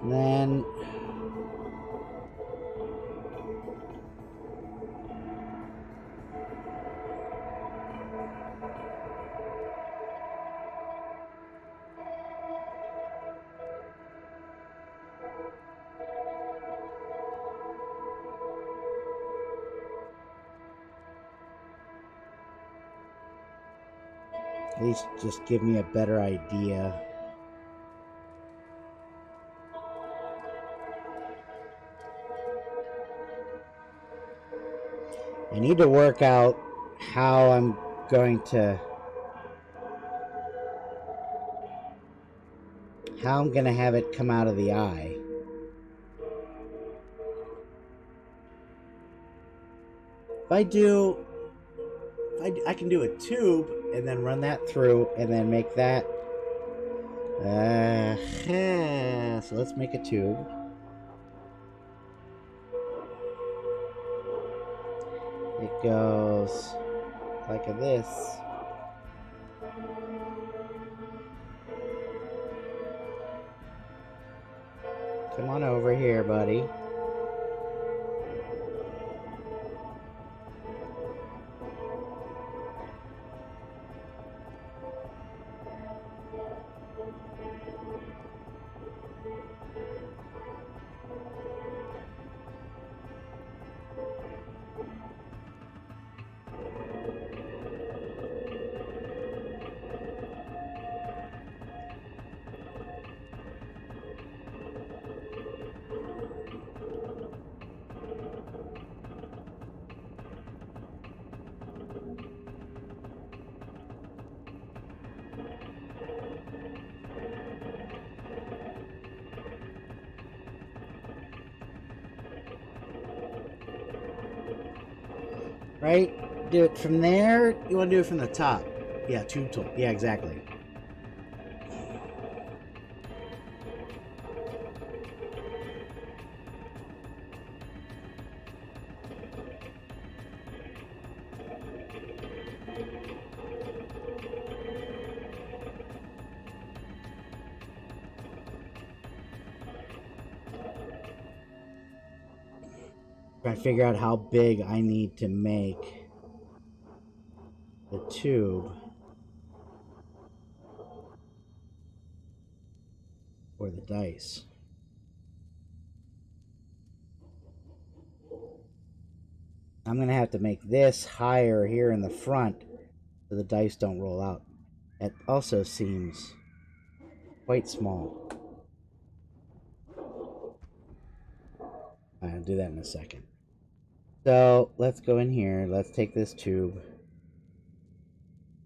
And then at least just give me a better idea. I need to work out how I'm going to have it come out of the eye. If I do, I can do a tube and then run that through and then make that. So let's make a tube. It goes like this. Come on over here, buddy. Right? Do it from there. You want to do it from the top. Yeah, tube tool. Yeah, exactly. Trying to figure out how big I need to make the tube for the dice. I'm going to have to make this higher here in the front so the dice don't roll out. It also seems quite small. I'll do that in a second. So let's go in here. Let's take this tube,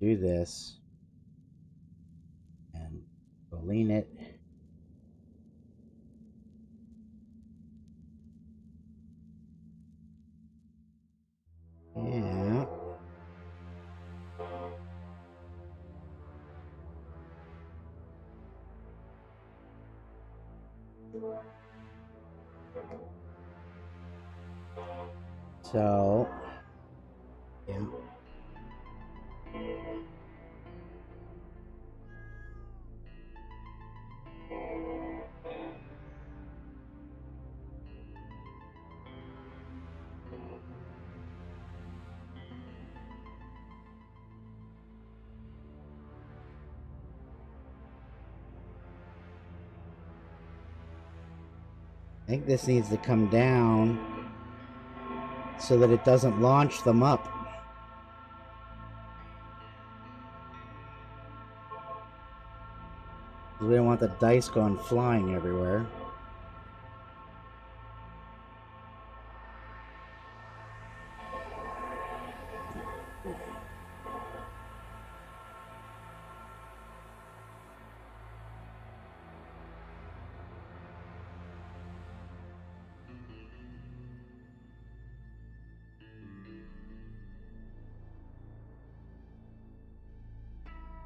do this, and we'll lean it. Yeah. So, yeah. I think this needs to come down so that it doesn't launch them up. We don't want the dice going flying everywhere.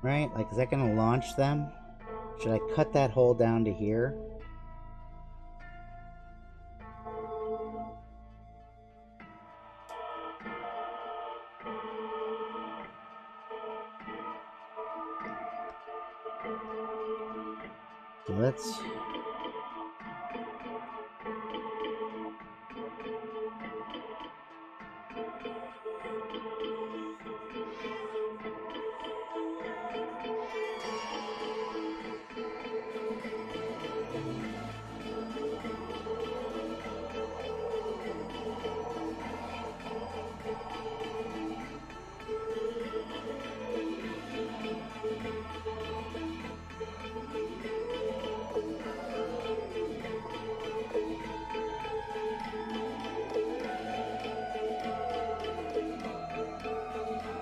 Right? Like, is that going to launch them? Should I cut that hole down to here? So let's...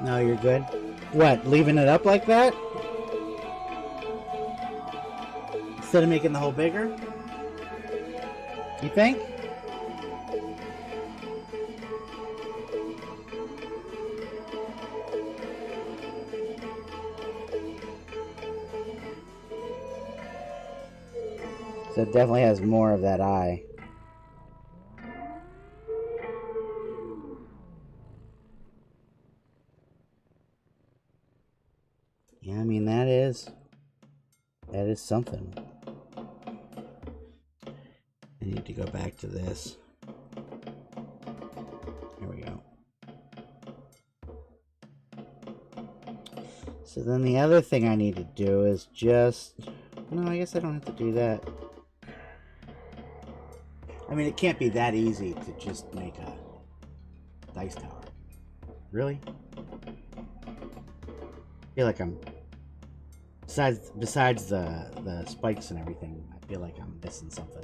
No, you're good. What, leaving it up like that? Instead of making the hole bigger? You think? So it definitely has more of that eye. Yeah, I mean, that is something. I need to go back to this. Here we go. So then the other thing I need to do is just... No, I guess I don't have to do that. I mean, it can't be that easy to just make a dice tower. Really? I feel like I'm... Besides the spikes and everything, I feel like I'm missing something.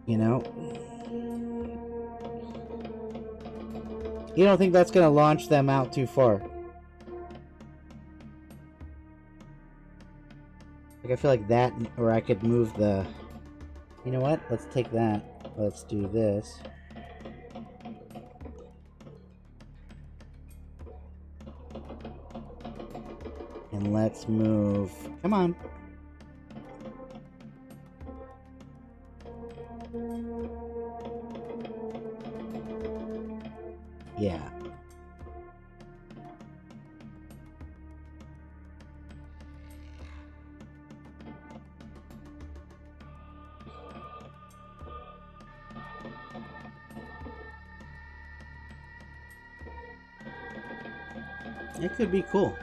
You know? You don't think that's going to launch them out too far? Like, I feel like that, or I could move the... You know what? Let's take that. Let's do this. And let's move... Come on. Yeah. It could be cool.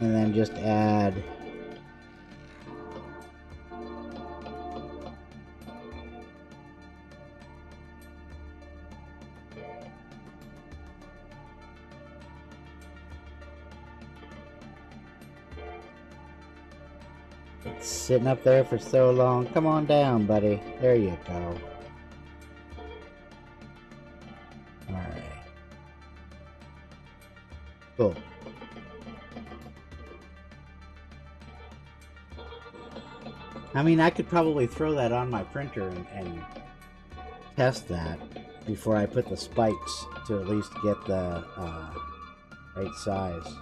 and then just add it's sitting up there for so long. Come on down, buddy. There you go. Alright. Cool. I mean, I could probably throw that on my printer and test that before I put the spikes to at least get the right size.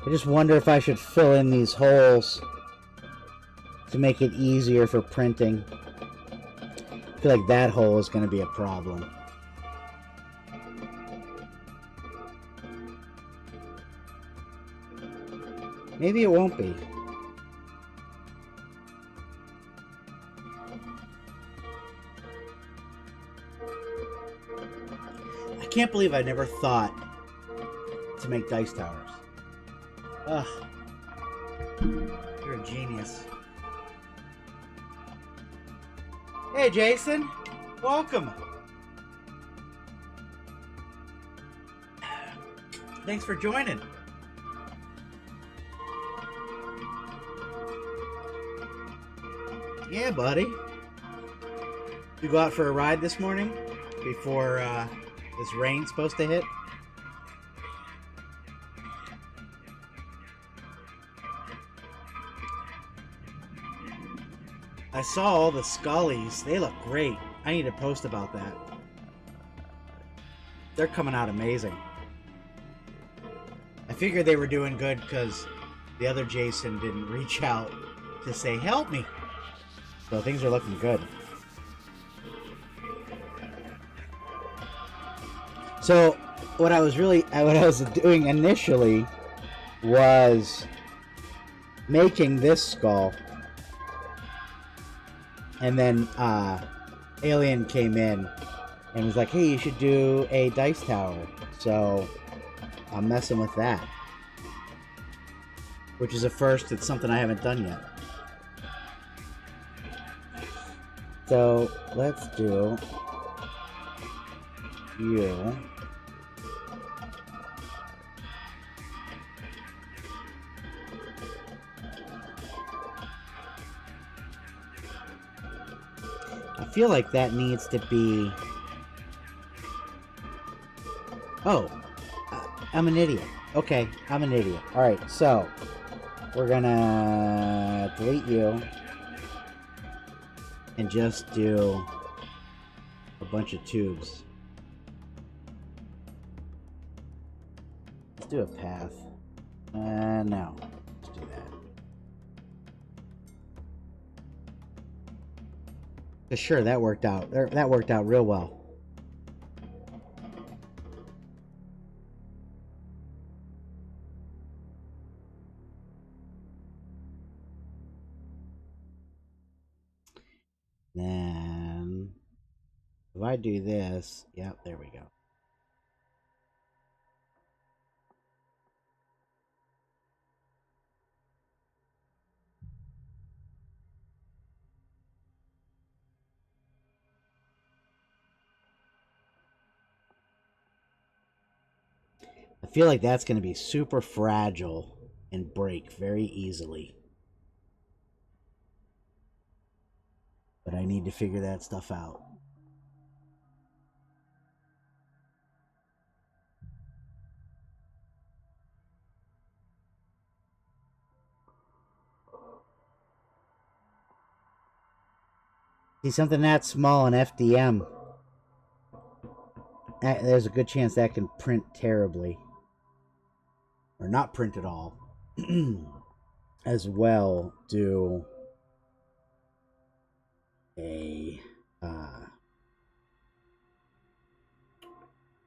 I just wonder if I should fill in these holes to make it easier for printing. I feel like that hole is going to be a problem. Maybe it won't be. I can't believe I never thought to make dice towers. Ugh. You're a genius. Hey, Jason. Welcome. Thanks for joining. Yeah, buddy. You go out for a ride this morning before this rain's supposed to hit? I saw all the Scullies. They look great. I need to post about that. They're coming out amazing. I figured they were doing good because the other Jason didn't reach out to say, help me. So things are looking good. So what I was doing initially was making this skull. And then Alien came in and was like, hey, you should do a dice tower. So I'm messing with that. Which is a first. It's something I haven't done yet. So let's do you. I feel like that needs to be... Oh, I'm an idiot. Okay, I'm an idiot. Alright, so we're gonna delete you and just do a bunch of tubes. Let's do a path. No. Let's do that. Sure, that worked out. That worked out real well. Then, if I do this, yep, there we go. I feel like that's going to be super fragile and break very easily. But I need to figure that stuff out. See, something that small in FDM, there's a good chance that can print terribly. Or not print at all. As well, do a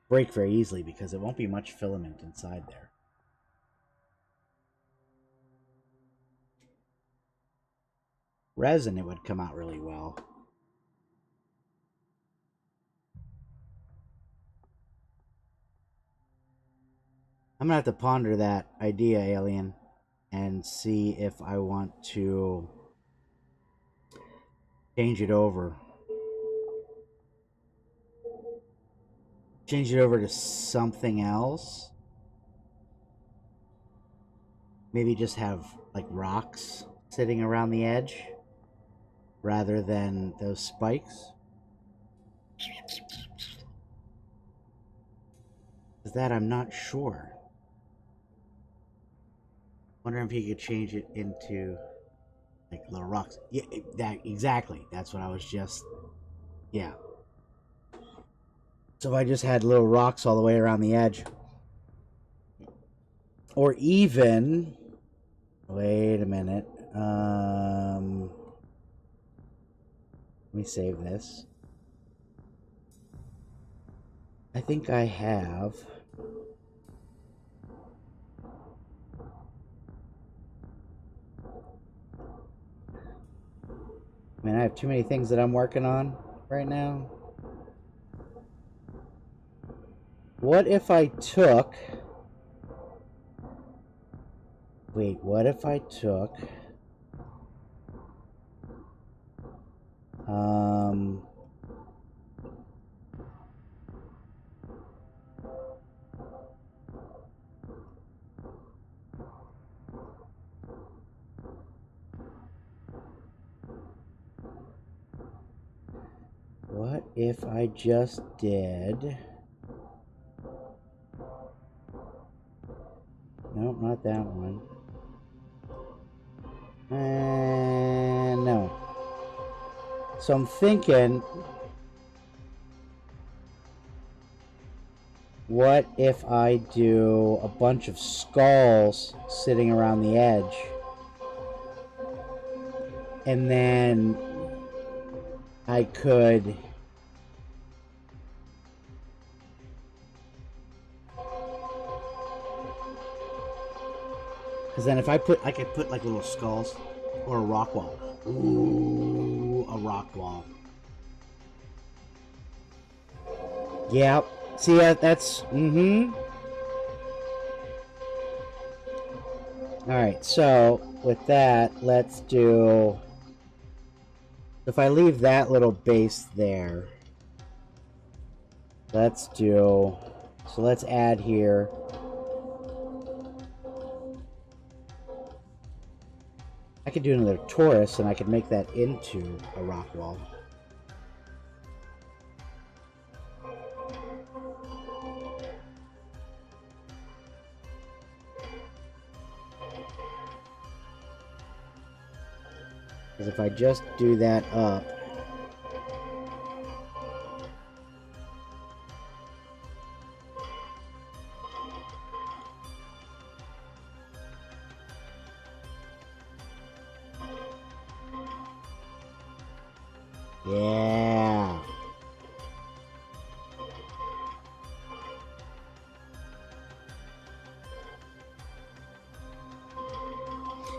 break very easily because it won't be much filament inside there. resin, it would come out really well. I'm gonna have to ponder that idea, Alien, and see if I want to change it over. Change it over to something else. Maybe just have like rocks sitting around the edge rather than those spikes. Because that I'm not sure. Wondering if you could change it into like little rocks. Yeah, that exactly. That's what I was just. Yeah. So if I just had little rocks all the way around the edge, or even. Wait a minute. Let me save this. I think I have. Man, I have too many things that I'm working on right now. What if I took... Wait, what if I took... What if I just did... Nope, not that one. No. So I'm thinking... What if I do a bunch of skulls sitting around the edge? And then I could... Because then if I could put like little skulls or a rock wall. Ooh, a rock wall. Yep. See, that's... Alright, so with that, let's do... If I leave that little base there, let's do... So let's add here... I could do another torus, and I could make that into a rock wall. Because if I just do that up... Yeah.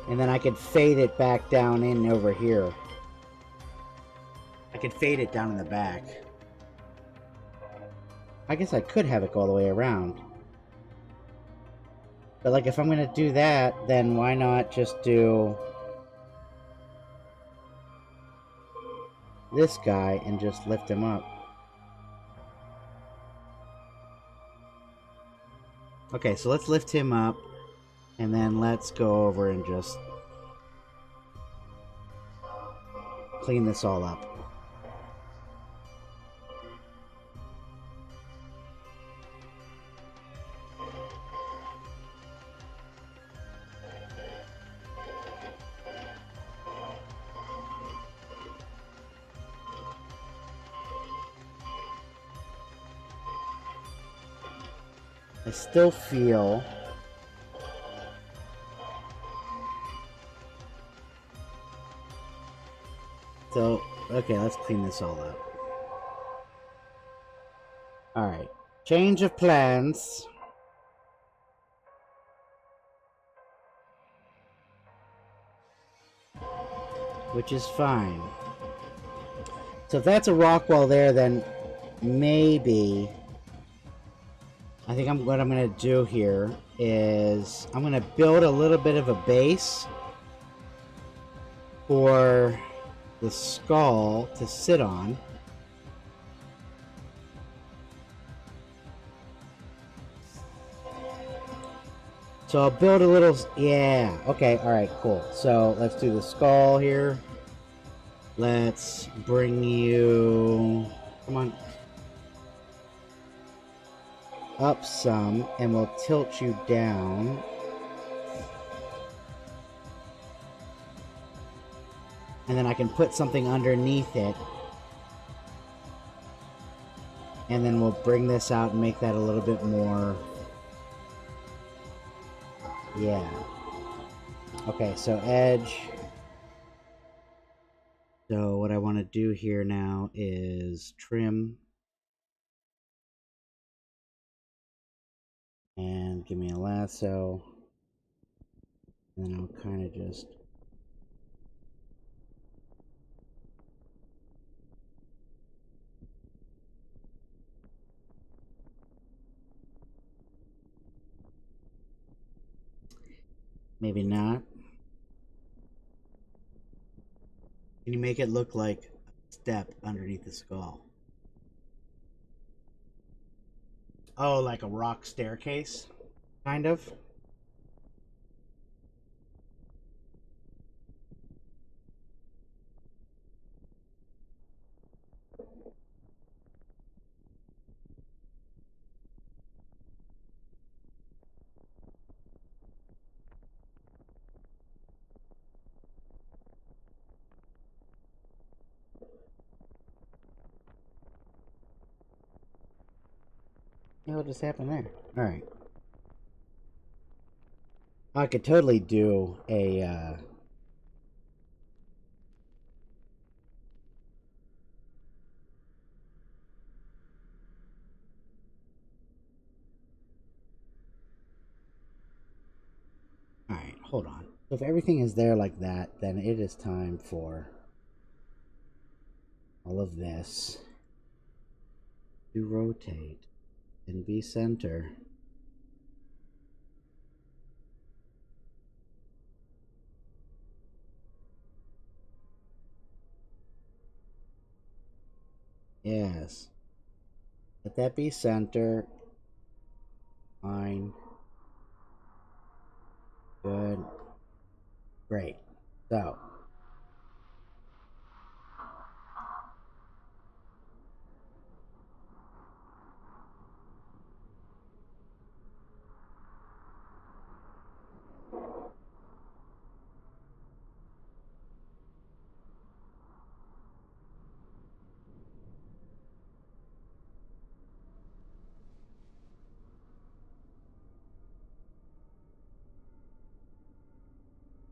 And then I could fade it back down in over here. I could fade it down in the back. I guess I could have it go all the way around. But like if I'm going to do that, then why not just do this guy and just lift him up? Okay, so let's lift him up. And then let's go over and just clean this all up. I still feel... So, okay, let's clean this all up. Alright. Change of plans. which is fine. So if that's a rock wall there, then maybe I think what I'm going to do here is I'm going to build a little bit of a base for the skull to sit on. So I'll build a little, yeah, okay, alright, cool. So let's do the skull here. Let's bring you, come on, up some, and we'll tilt you down. And then I can put something underneath it. And then we'll bring this out and make that a little bit more. Yeah. Okay, so edge. So what I want to do here now is trim. And give me a lasso. And then I'll kind of just... Maybe not. Can you make it look like a step underneath the skull? Oh, like a rock staircase? Kind of? Yeah, what just happened there? Alright. I could totally do a, Alright, hold on. So if everything is there like that, then it is time for all of this to rotate and be center. Yes. Let that be center. Fine. Good. Great. So.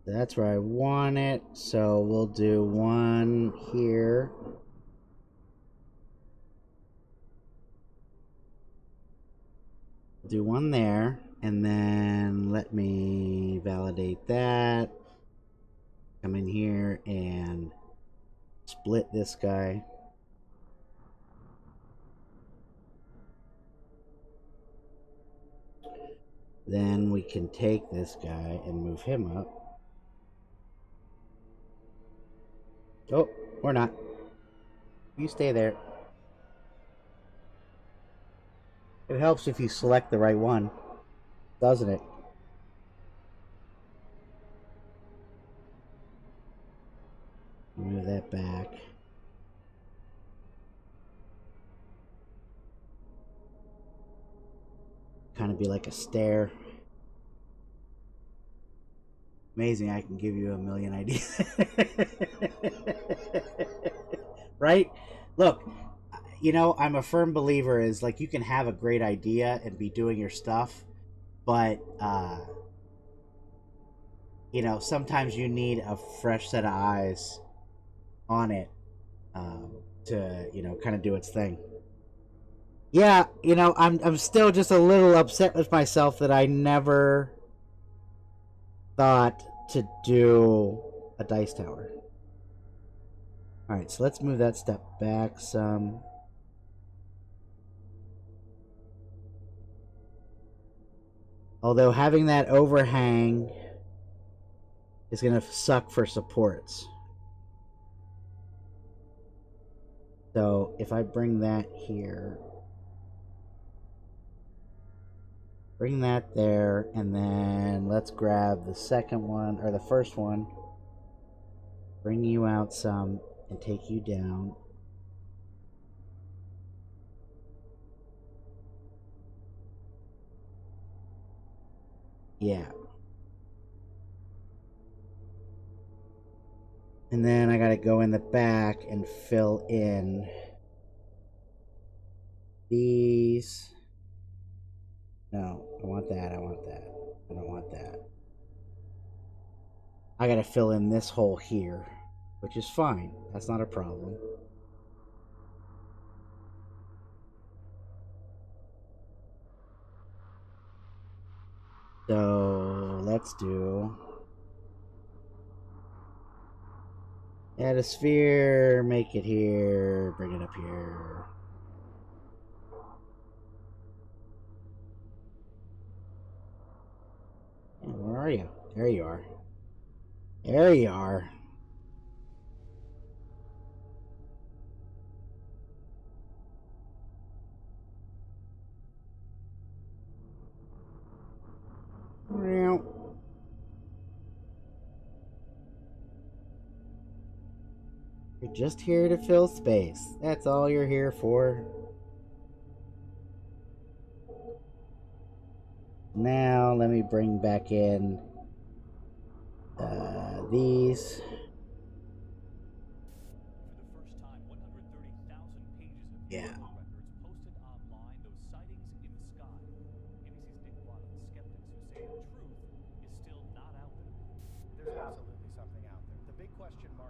That's where I want it. So we'll do one here. Do one there. And then let me validate that. Come in here and split this guy. Then we can take this guy and move him up. Oh, or not. You stay there. It helps if you select the right one, doesn't it? Move that back. Kind of be like a stair. Amazing, I can give you a million ideas. Right? Look, you know, I'm a firm believer is like you can have a great idea and be doing your stuff, but you know, sometimes you need a fresh set of eyes on it to, you know, kind of do its thing. Yeah, you know, I'm still just a little upset with myself that I never thought to do a dice tower. Alright, so let's move that step back some. Although having that overhang is going to suck for supports. So if I bring that here, bring that there, and then let's grab the second one, or the first one, bring you out some, and take you down. Yeah. And then I gotta go in the back and fill in these. No, I want that, I want that. I don't want that. I gotta fill in this hole here, which is fine. That's not a problem. So let's do add a sphere, make it here, bring it up here. Where are you? There you are. There you are. You're just here to fill space. That's all you're here for. Now let me bring back in these. Yeah.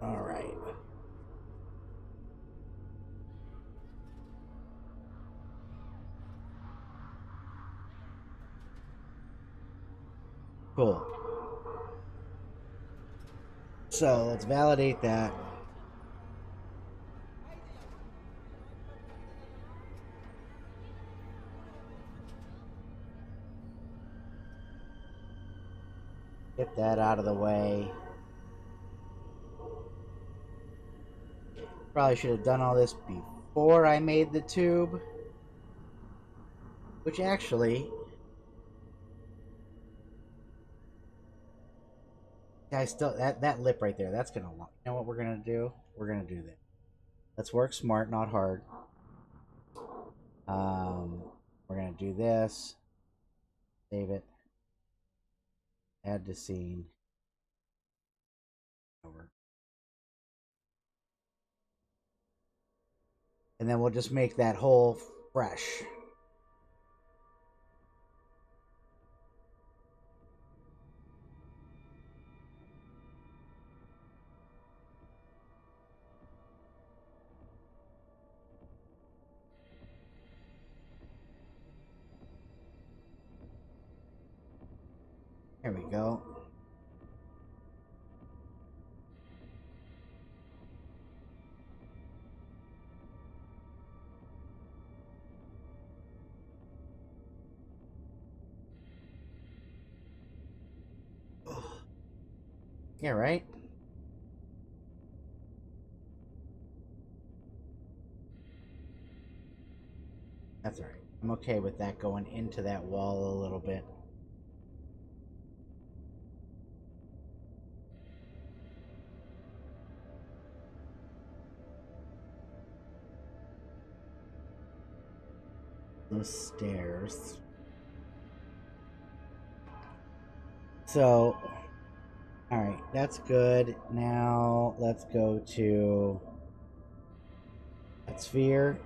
All right. Cool. So let's validate that. Get that out of the way. Probably should have done all this before I made the tube. Which actually, I still that lip right there. That's gonna. You know what we're gonna do? We're gonna do this. Let's work smart, not hard. We're gonna do this. Save it. Add to scene. Over. And then we'll just make that hole fresh. There we go. Yeah, right? That's alright. I'm okay with that going into that wall a little bit. Those stairs. So, alright, that's good. Now, let's go to that sphere.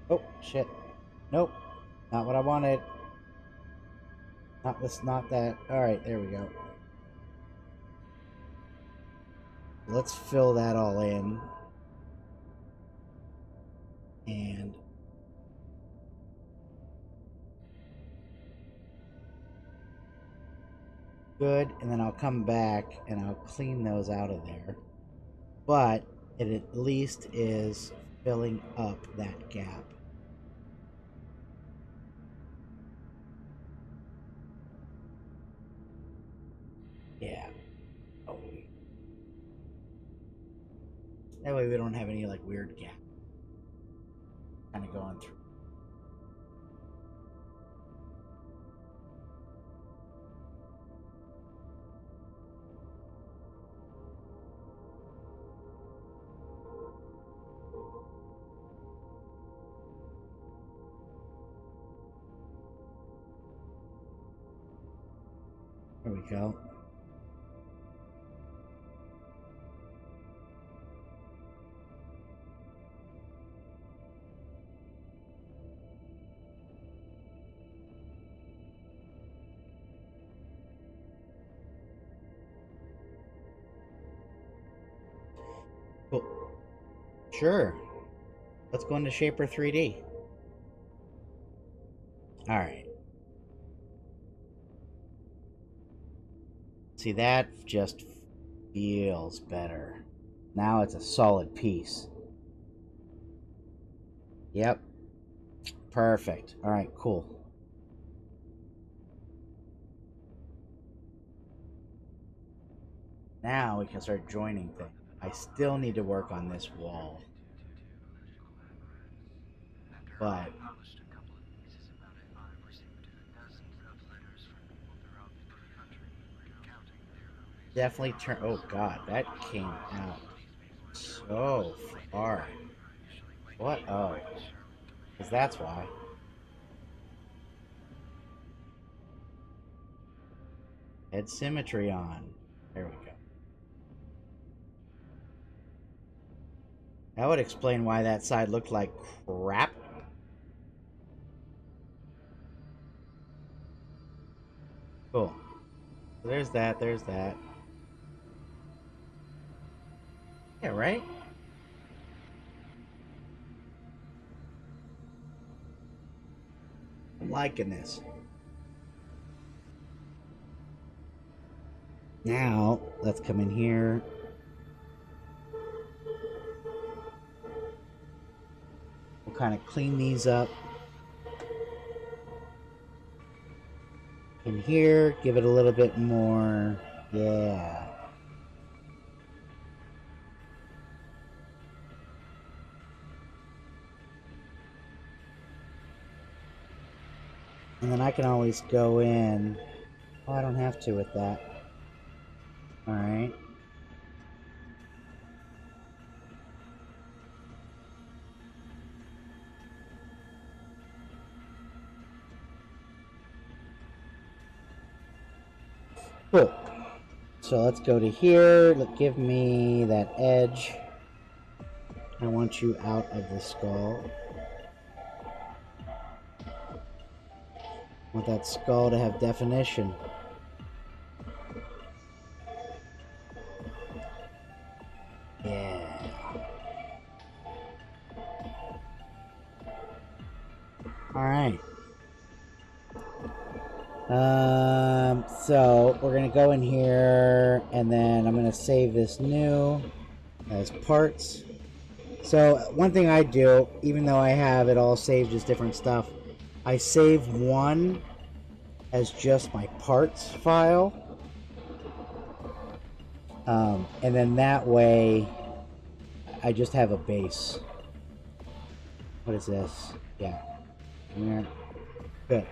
Oh, shit. Nope. Not what I wanted. Not this, not that. Alright, there we go. Let's fill that all in. And good, and then I'll come back and I'll clean those out of there. But it at least is filling up that gap. Yeah. Oh. That way we don't have any like weird gap kind of going through. There we go. Cool. Sure. Let's go into Shaper 3D. All right. See, that just feels better. Now it's a solid piece. Yep. Perfect. All right, cool. Now we can start joining things. I still need to work on this wall. But definitely turn. Oh god, that came out so far. What? Oh, because that's why. Head symmetry on. There we go. That would explain why that side looked like crap. Cool. So there's that. There's that. Yeah, right? I'm liking this. Now, let's come in here. We'll kind of clean these up. In here, give it a little bit more. Yeah. And then I can always go in. Oh, I don't have to with that. Alright. Cool. So let's go to here. Give me that edge. I want you out of the skull. I want that skull to have definition. Yeah. Alright. So we're gonna go in here and then I'm gonna save this new as parts. So one thing I do, even though I have it all saved as different stuff, I save one as just my parts file. And then that way I just have a base. What is this? Yeah. Good.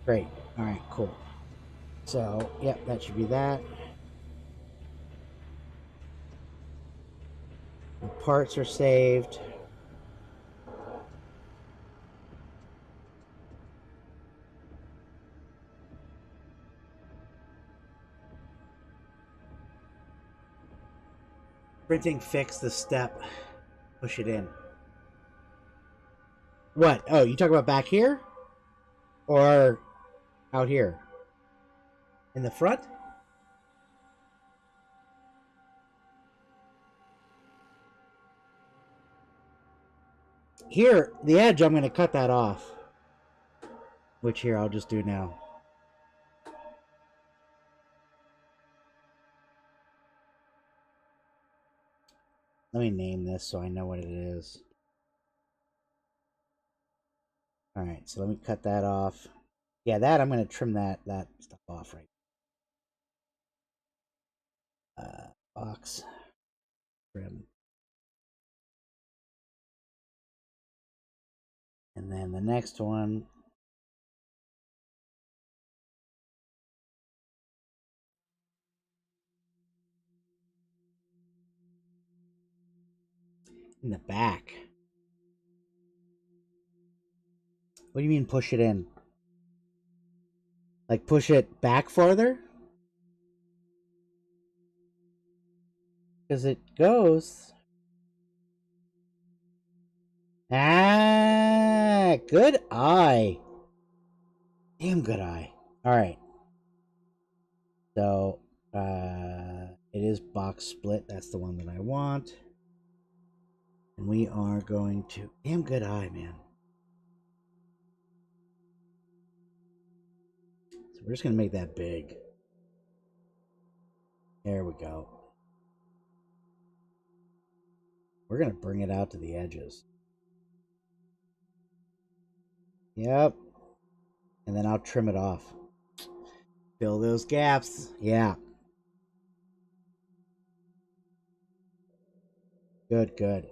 Great. Alright, cool. So, yep, that should be that. The parts are saved. Printing fix the step. Push it in. What? Oh, you talk about back here? Or out here? In the front? Here, the edge, I'm going to cut that off. which here I'll just do now. Let me name this so I know what it is. All right, so let me cut that off. Yeah, that I'm going to trim that stuff off right. Box trim. And then the next one. In the back. What do you mean push it in? Like push it back farther? Because it goes. Ah, good eye. Damn good eye. All right. So, it is box split. That's the one that I want. And we are going to... Damn good eye, man. So we're just going to make that big. There we go. We're going to bring it out to the edges. Yep. And then I'll trim it off. Fill those gaps. Yeah. Good, good.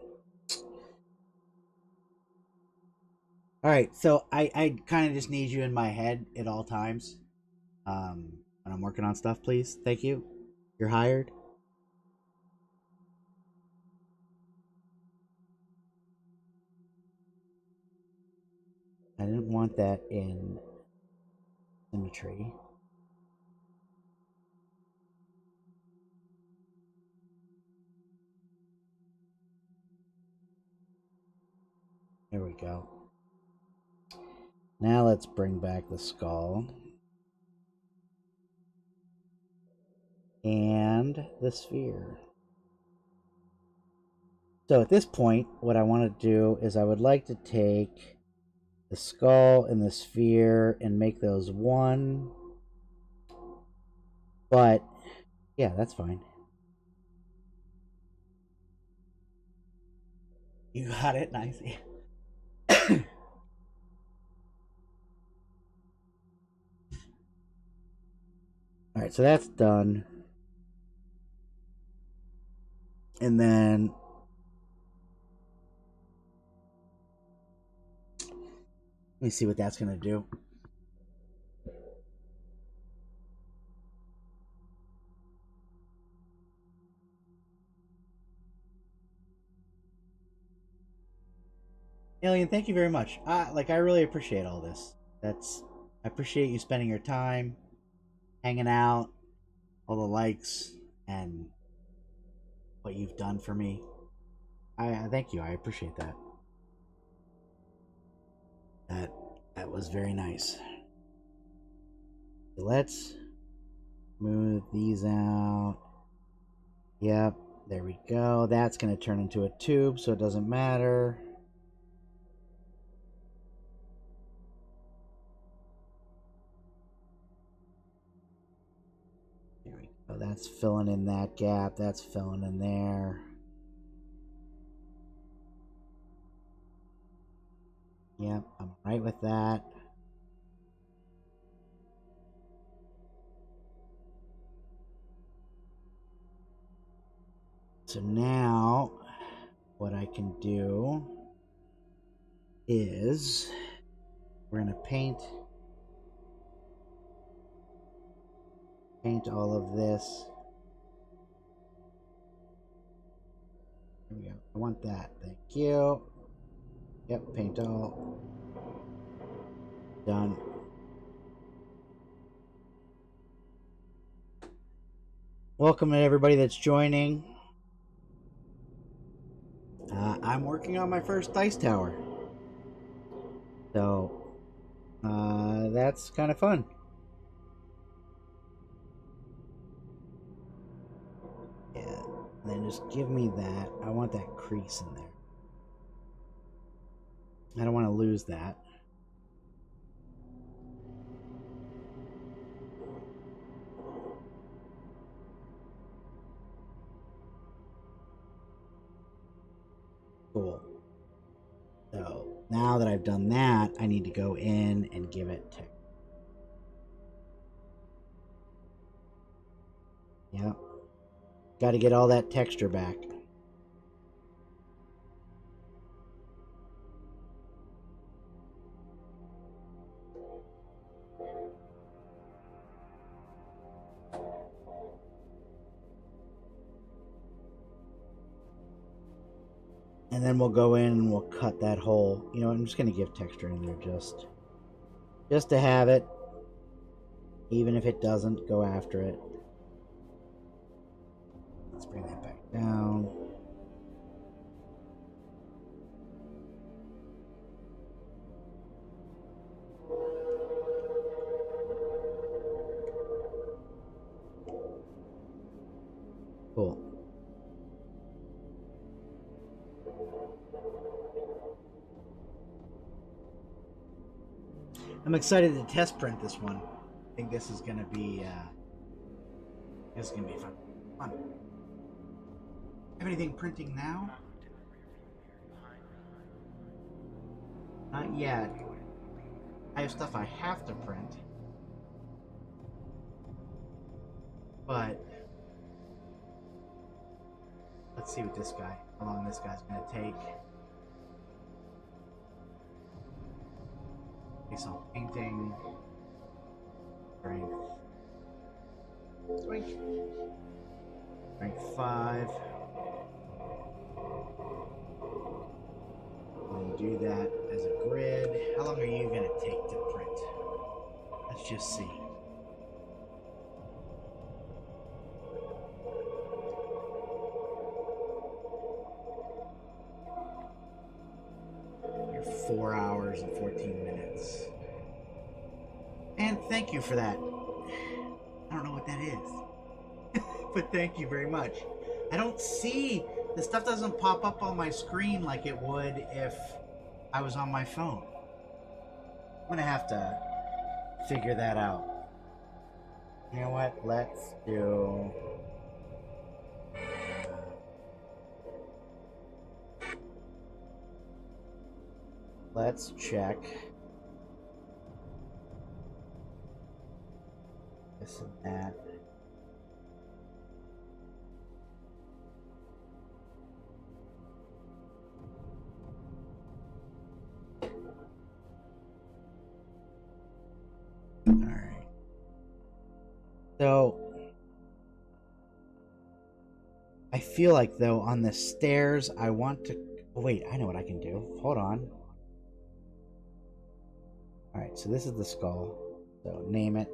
All right, so I kind of just need you in my head at all times. When I'm working on stuff, please. Thank you. You're hired. I didn't want that in symmetry. There we go. Now let's bring back the skull. And the sphere. So at this point, what I want to do is I would like to take the skull and the sphere and make those one. But, yeah, that's fine. You got it, nice. Alright, so that's done. And then let me see what that's going to do. Alien, thank you very much. I really appreciate all this. I appreciate you spending your time, hanging out, all the likes, and what you've done for me. I thank you. I appreciate that. That was very nice. So let's move these out. Yep, there we go. That's going to turn into a tube, so it doesn't matter. There we go. That's filling in that gap. That's filling in there. Yep, I'm right with that. So now what I can do is we're going to paint all of this. There we go. I want that. Thank you. Yep, paint all. Done. Welcome to everybody that's joining. I'm working on my first dice tower. So, that's kind of fun. Yeah, and then just give me that. I want that crease in there. I don't want to lose that. So now that I've done that, I need to go in and give it texture. Yep. Got to get all that texture back. And then we'll go in and we'll cut that hole. You know, I'm just going to give texture in there just to have it. Even if it doesn't, go after it. Let's bring that back down. Cool. I'm excited to test print this one. I think this is gonna be fun. Have anything printing now? Not yet. I have stuff I have to print, but let's see what this guy, how long this guy's gonna take. Okay, so painting, strength, strength 5. We'll do that as a grid. How long are you gonna take to print? Let's just see. You're 4 hours and 14 minutes. And thank you for that. I don't know what that is. But thank you very much. I don't see, the stuff doesn't pop up on my screen like it would if I was on my phone. I'm gonna have to figure that out. You know what? Let's check this and that. All right. So I feel like though on the stairs I want to. Oh, wait, I know what I can do. Hold on. All right, so this is the skull. So name it.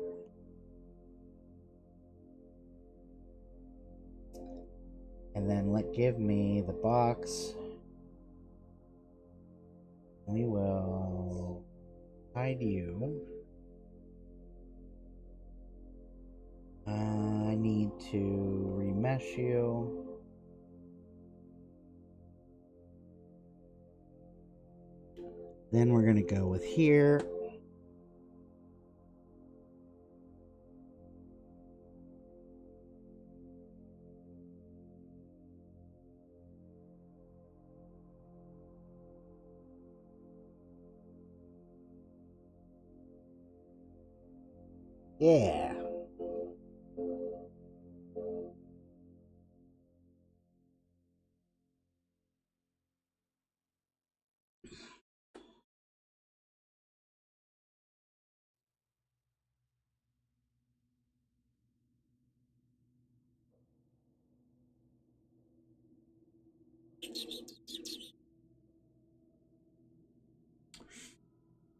And then give me the box. We will hide you. I need to remesh you. Then we're gonna go with here. Yeah.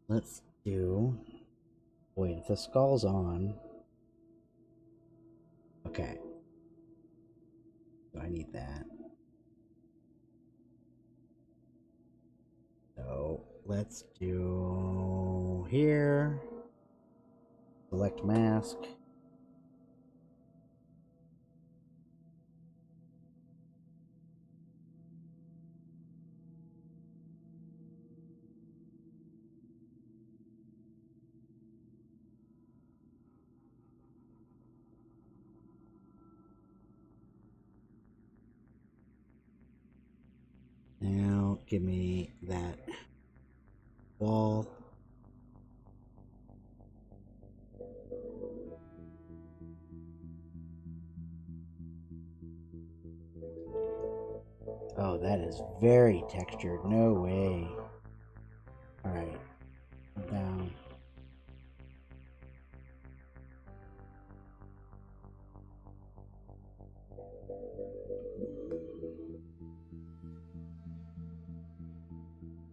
Let's do. Wait, if the skull's on. Okay. So I need that. So let's do here. Select mask. Now give me that wall. Oh, that is very textured. No way. Alright. Down.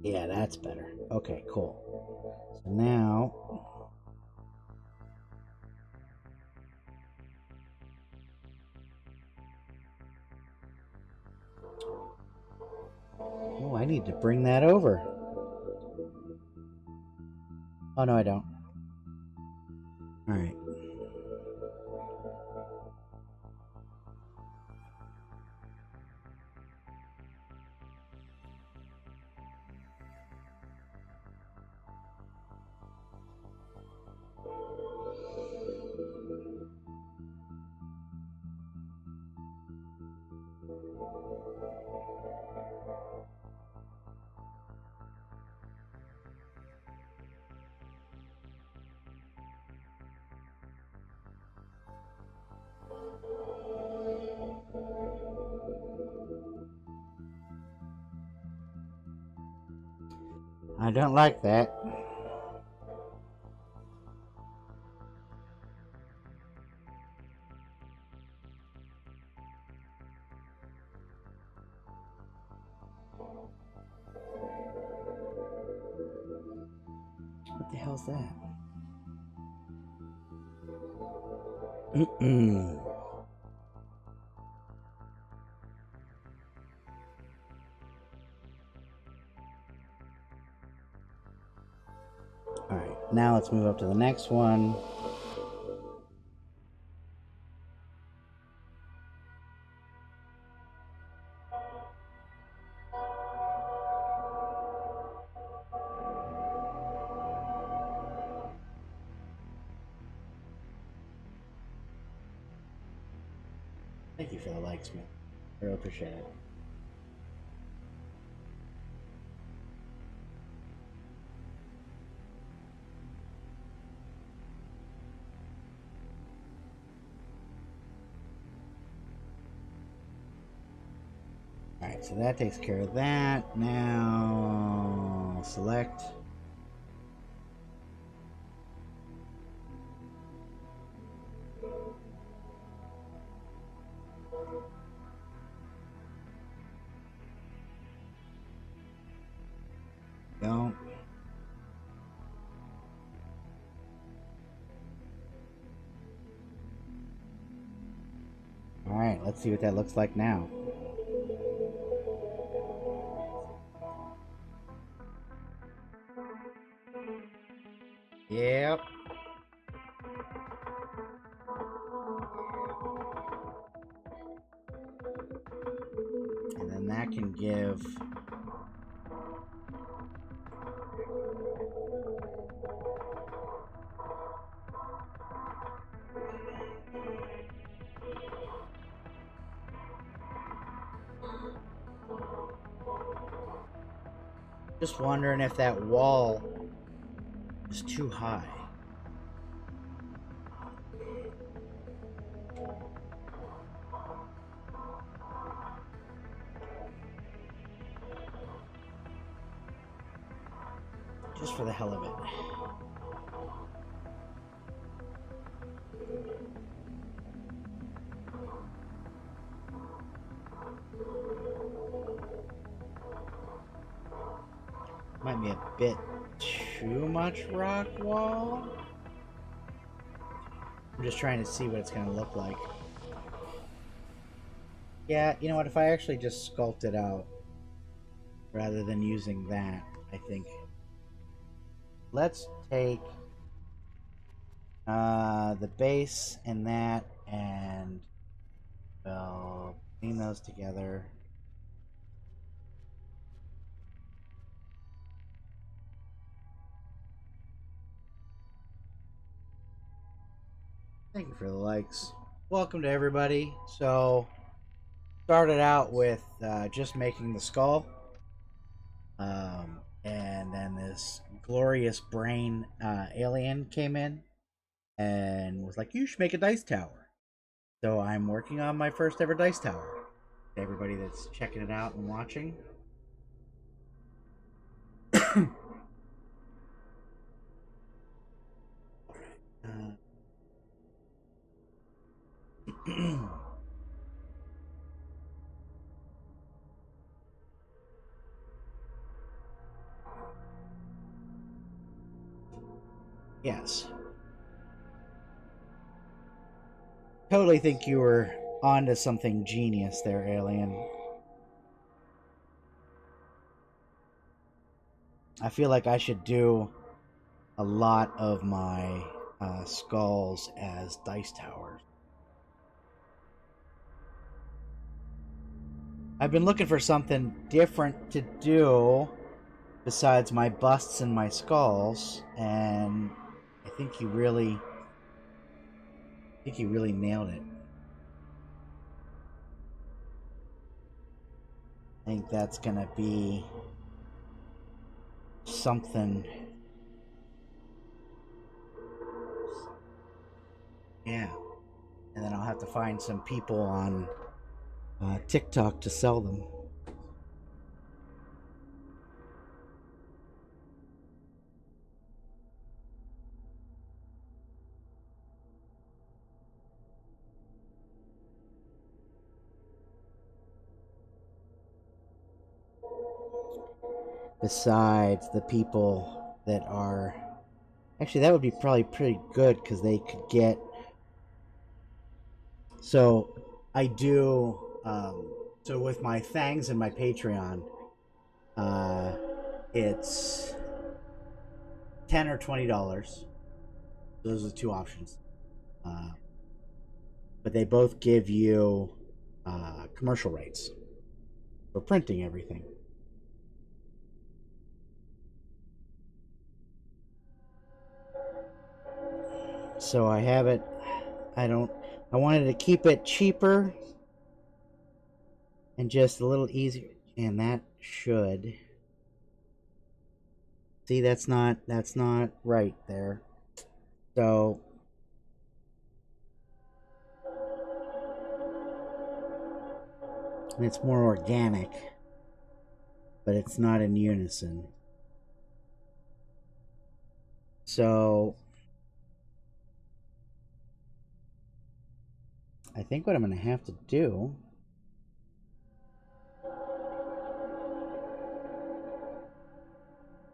Yeah, that's better. Okay, cool. So now... Oh, I need to bring that over. Oh, no, I don't. Alright. I don't like that. What the hell's that? Alright, now let's move up to the next one. Thank you for the likes, man. I really appreciate it. Alright, so that takes care of that. Now, select. Don't. Alright, let's see what that looks like now. Yep. And then that can give... Just wondering if that wall is too high. Just for the hell of it. Might be a bit too much rock wall. I'm just trying to see what it's going to look like. Yeah, you know what? If I actually just sculpt it out rather than using that, I think. Let's take the base and that, and we'll clean those together. Thank you for the likes. Welcome to everybody. So, started out with just making the skull. And then this glorious brain alien came in and was like, "You should make a dice tower." So I'm working on my first ever dice tower. Everybody that's checking it out and watching. uh, yes. Totally think you were onto something genius there, alien. I feel like I should do a lot of my skulls as dice towers. I've been looking for something different to do besides my busts and my skulls, and I think you really nailed it. I think that's gonna be something. Yeah, and then I'll have to find some people on TikTok to sell them. Besides the people that are actually, that would be probably pretty good because they could get. So I do. So with my thangs and my Patreon, uh, it's $10 or $20. Those are the two options. Uh, but they both give you commercial rates for printing everything. So I have it. I don't. I wanted to keep it cheaper and just a little easier, and that should. See, that's not right there. So it's more organic, but it's not in unison. So I think what I'm going to have to do,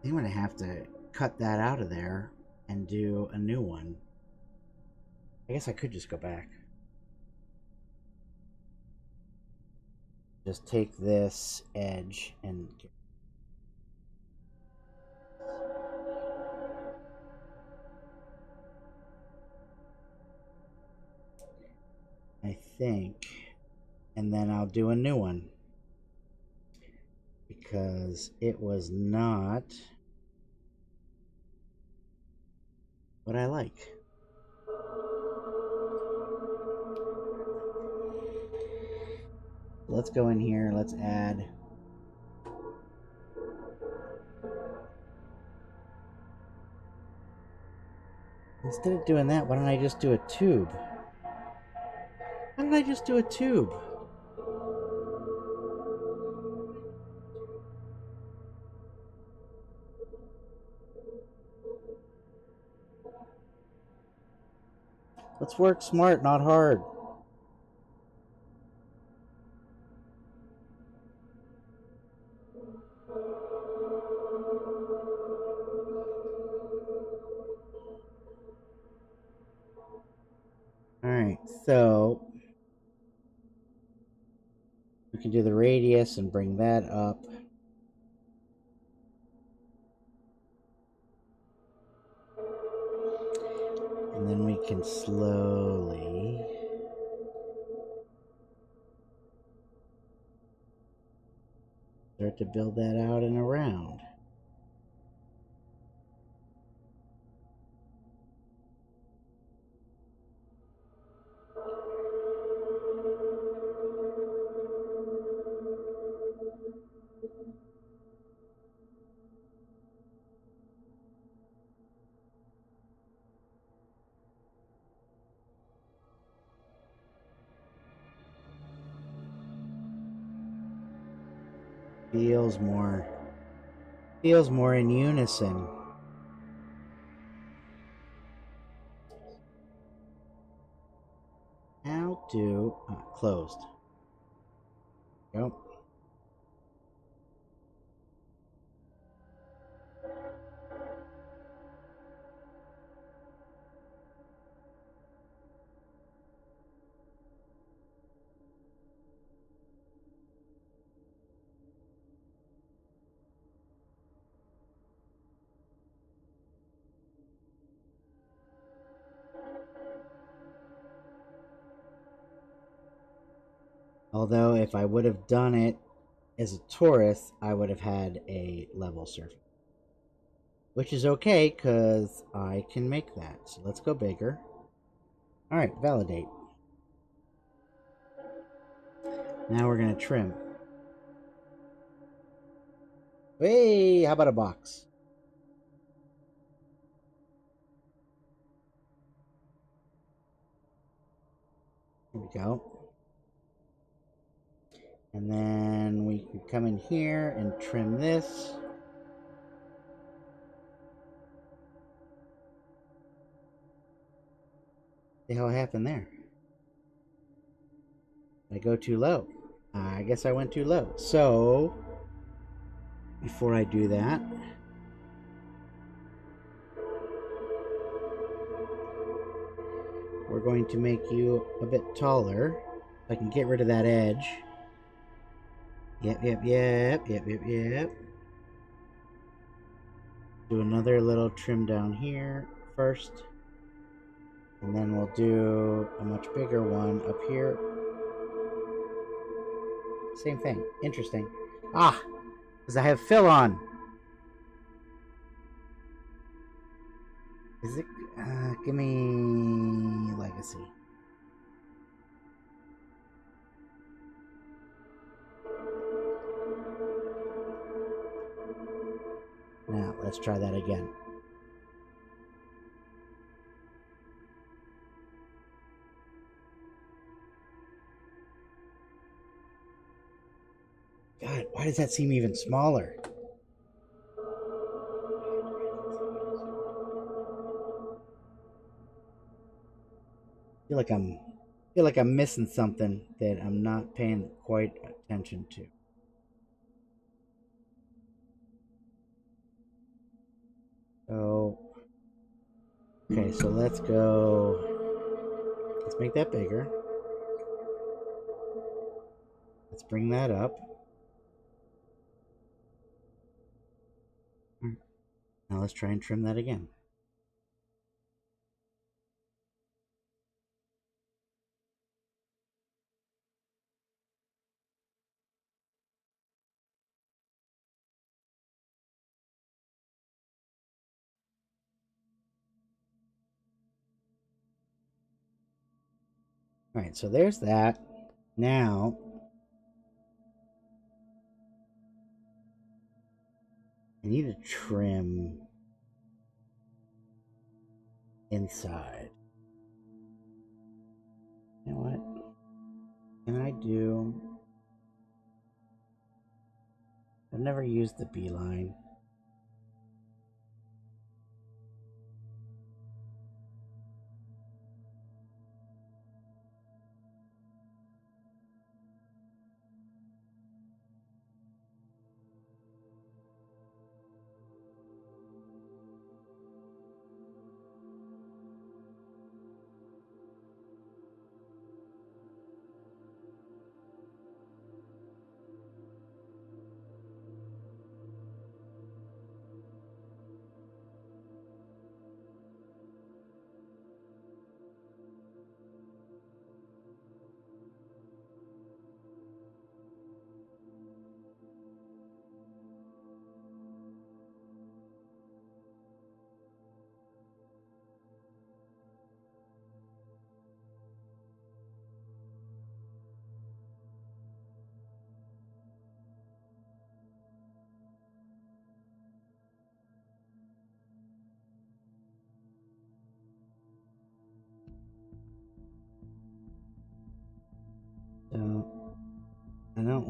I'm going to have to cut that out of there and do a new one. I guess I could just go back. Just take this edge and I think, and then I'll do a new one because it was not what I like. Let's go in here. Let's add. Instead of doing that, why don't I just do a tube? Why don't I just do a tube? Let's work smart, not hard. Alright, so we can do the radius and bring that up. And then we can slowly start to build that out and around. feels more in unison. How do closed? Go. Although if I would have done it as a tourist, I would have had a level surface. Which is okay, because I can make that. So let's go bigger. Alright, validate. Now we're going to trim. Hey, how about a box? Here we go. And then we can come in here and trim this. What the hell happened there? Did I go too low? I guess I went too low. So, before I do that, we're going to make you a bit taller. So I can get rid of that edge. Yep. Do another little trim down here first. And then we'll do a much bigger one up here. Same thing. Interesting. Ah! Because I have fill on. Is it... give me... legacy. Now, let's try that again. God, why does that seem even smaller? Feel like I'm missing something that I'm not paying quite attention to. So, okay, so let's go. Let's make that bigger. Let's bring that up. Now let's try and trim that again. All right, so there's that. Now, I need to trim inside. You know what? Can I do... I've never used the beeline.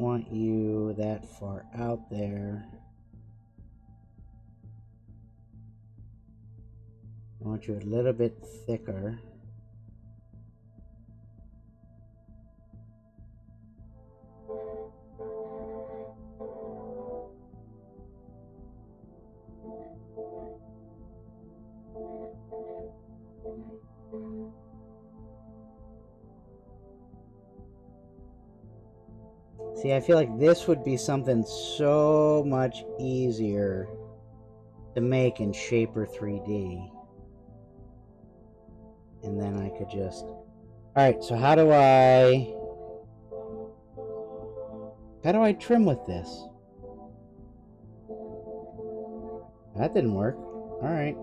want you that far out there. I want you a little bit thicker. See, I feel like this would be something so much easier to make in Shaper 3D. And then I could just... Alright, so how do I trim with this? That didn't work. Alright.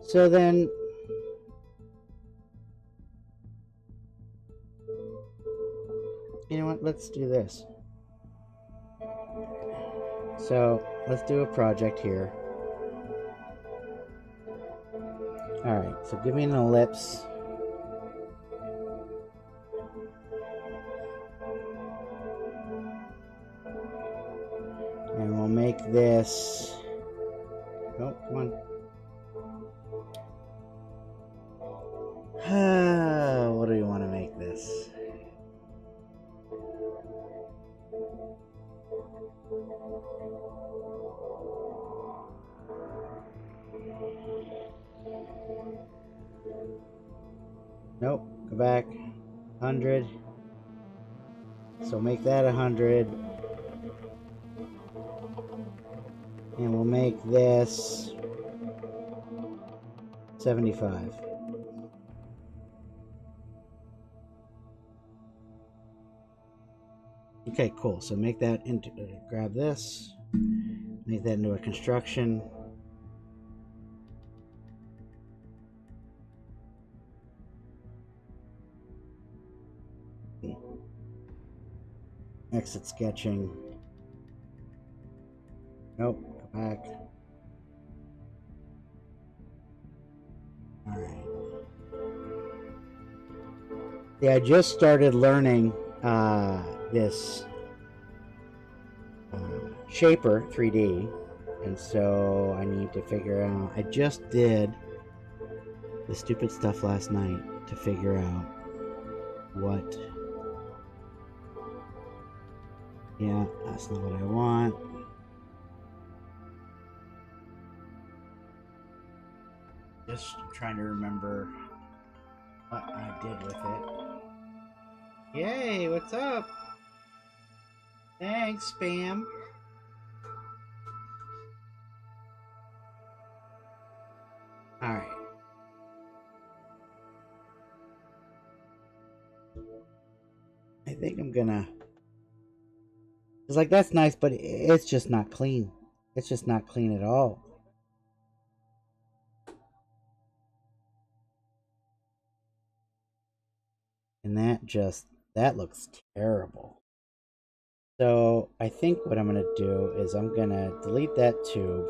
So then... You know what? Let's do this. So, let's do a project here. Alright, so give me an ellipse. And we'll make this... Oh, come on. What do we want to make this? Nope, go back. 100. So make that 100. And we'll make this 75. Okay, cool. So make that into, grab this, make that into a construction. Exit sketching. Nope, go back. Alright. Yeah, I just started learning this Shaper 3D, and so I need to figure out... I just did the stupid stuff last night to figure out what... Yeah, that's not what I want. Just trying to remember what I did with it. Yay, what's up? Thanks, Spam. Alright. I think I'm gonna... It's like, that's nice, but it's just not clean. It's just not clean at all. And that looks terrible. So I think what I'm going to do is I'm going to delete that tube.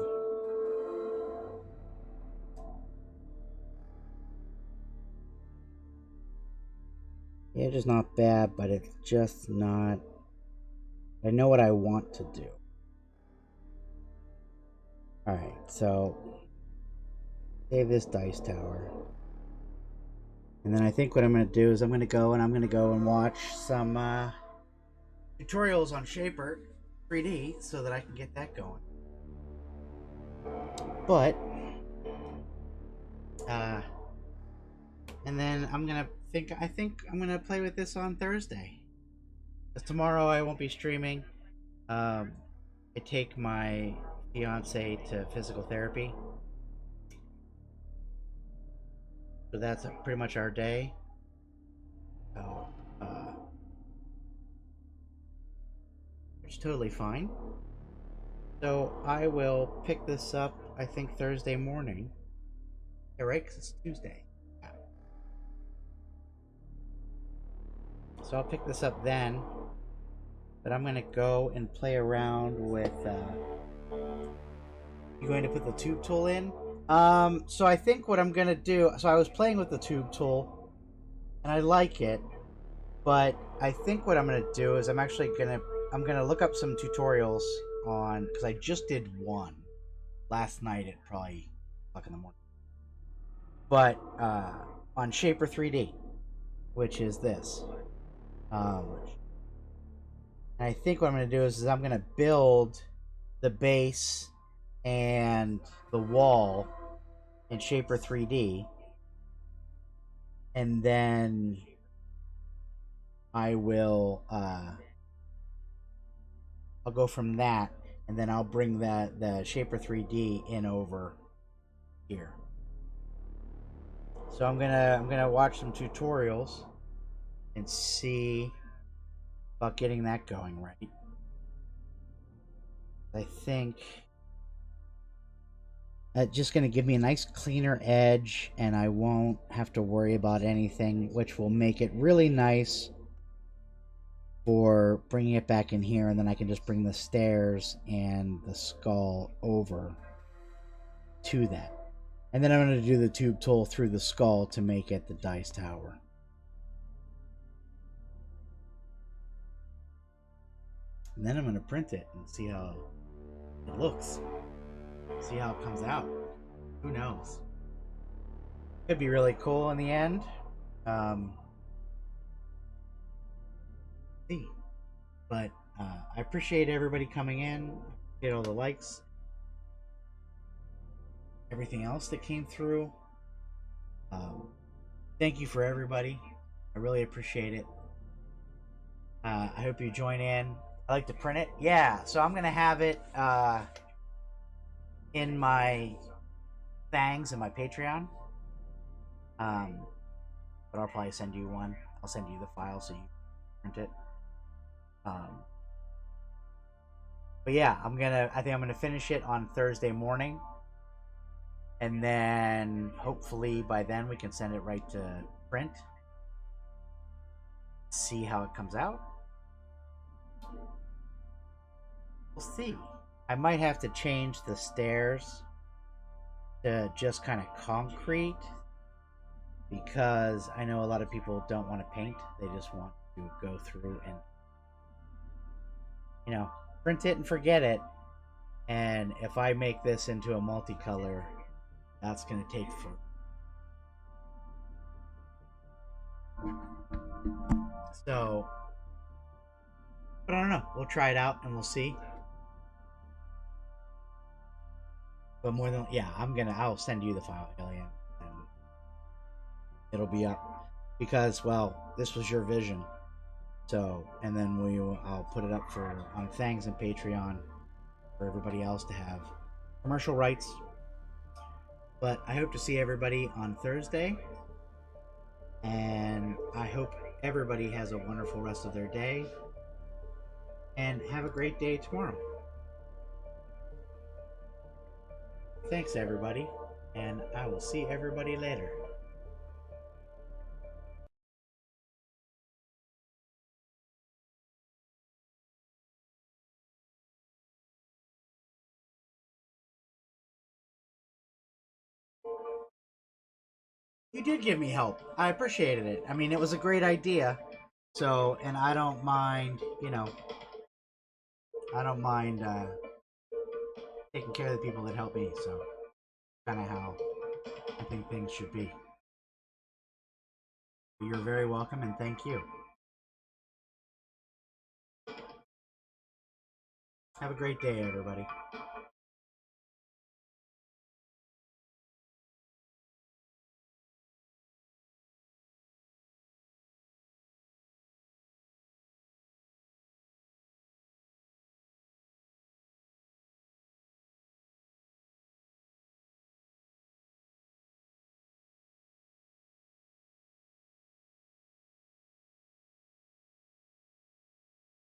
It's just not bad, but it's just not... I know what I want to do. Alright, so save this dice tower. And then I think what I'm going to do is I'm going to go and watch some tutorials on Shaper 3D so that I can get that going. But and then I think I'm going to play with this on Thursday. Because tomorrow I won't be streaming. I take my fiance to physical therapy. So that's pretty much our day. So, it's totally fine. So I will pick this up, I think, Thursday morning. Yeah, right? Because it's Tuesday. Yeah. So I'll pick this up then. But I'm going to go and play around with... You going to put the tube tool in? So I think what I'm gonna do, so I was playing with the tube tool and I like it, but I think what I'm gonna do is I'm gonna look up some tutorials on, because I just did one last night at probably o'clock in the morning, but on Shaper 3D, which is this. And I think what I'm gonna do is I'm gonna build the base and the wall in Shaper 3D, and then I will I'll go from that, and then I'll bring the Shaper 3D in over here. So I'm gonna watch some tutorials and see about getting that going right. I think that's just going to give me a nice cleaner edge, and I won't have to worry about anything, which will make it really nice for bringing it back in here, and then I can just bring the stairs and the skull over to that. And then I'm going to do the tube tool through the skull to make it the dice tower. And then I'm going to print it and see how it looks. See how it comes out. Who knows? Could be really cool in the end. See. But I appreciate everybody coming in. I appreciate all the likes. Everything else that came through. Thank you for everybody. I really appreciate it. I hope you join in. I like to print it. Yeah, so I'm going to have it in my thangs in my Patreon. But I'll probably send you one. I'll send you the file so you print it. But yeah, I think I'm gonna finish it on Thursday morning, and then hopefully by then we can send it right to print. See how it comes out. We'll see. I might have to change the stairs to just kind of concrete, because I know a lot of people don't want to paint. They just want to go through and, you know, print it and forget it. And if I make this into a multicolor, that's going to take for. So, but I don't know. We'll try it out and we'll see. But more than, yeah, I'll send you the file, Alien, and it'll be up, because, well, this was your vision. So, and then I'll put it up on Thangs and Patreon for everybody else to have commercial rights. But I hope to see everybody on Thursday, and I hope everybody has a wonderful rest of their day, and have a great day tomorrow. Thanks, everybody, and I will see everybody later. You did give me help. I appreciated it. I mean, it was a great idea. So, and I don't mind, I don't mind taking care of the people that help me. So, kind of how I think things should be. You're very welcome, and thank you. Have a great day, everybody.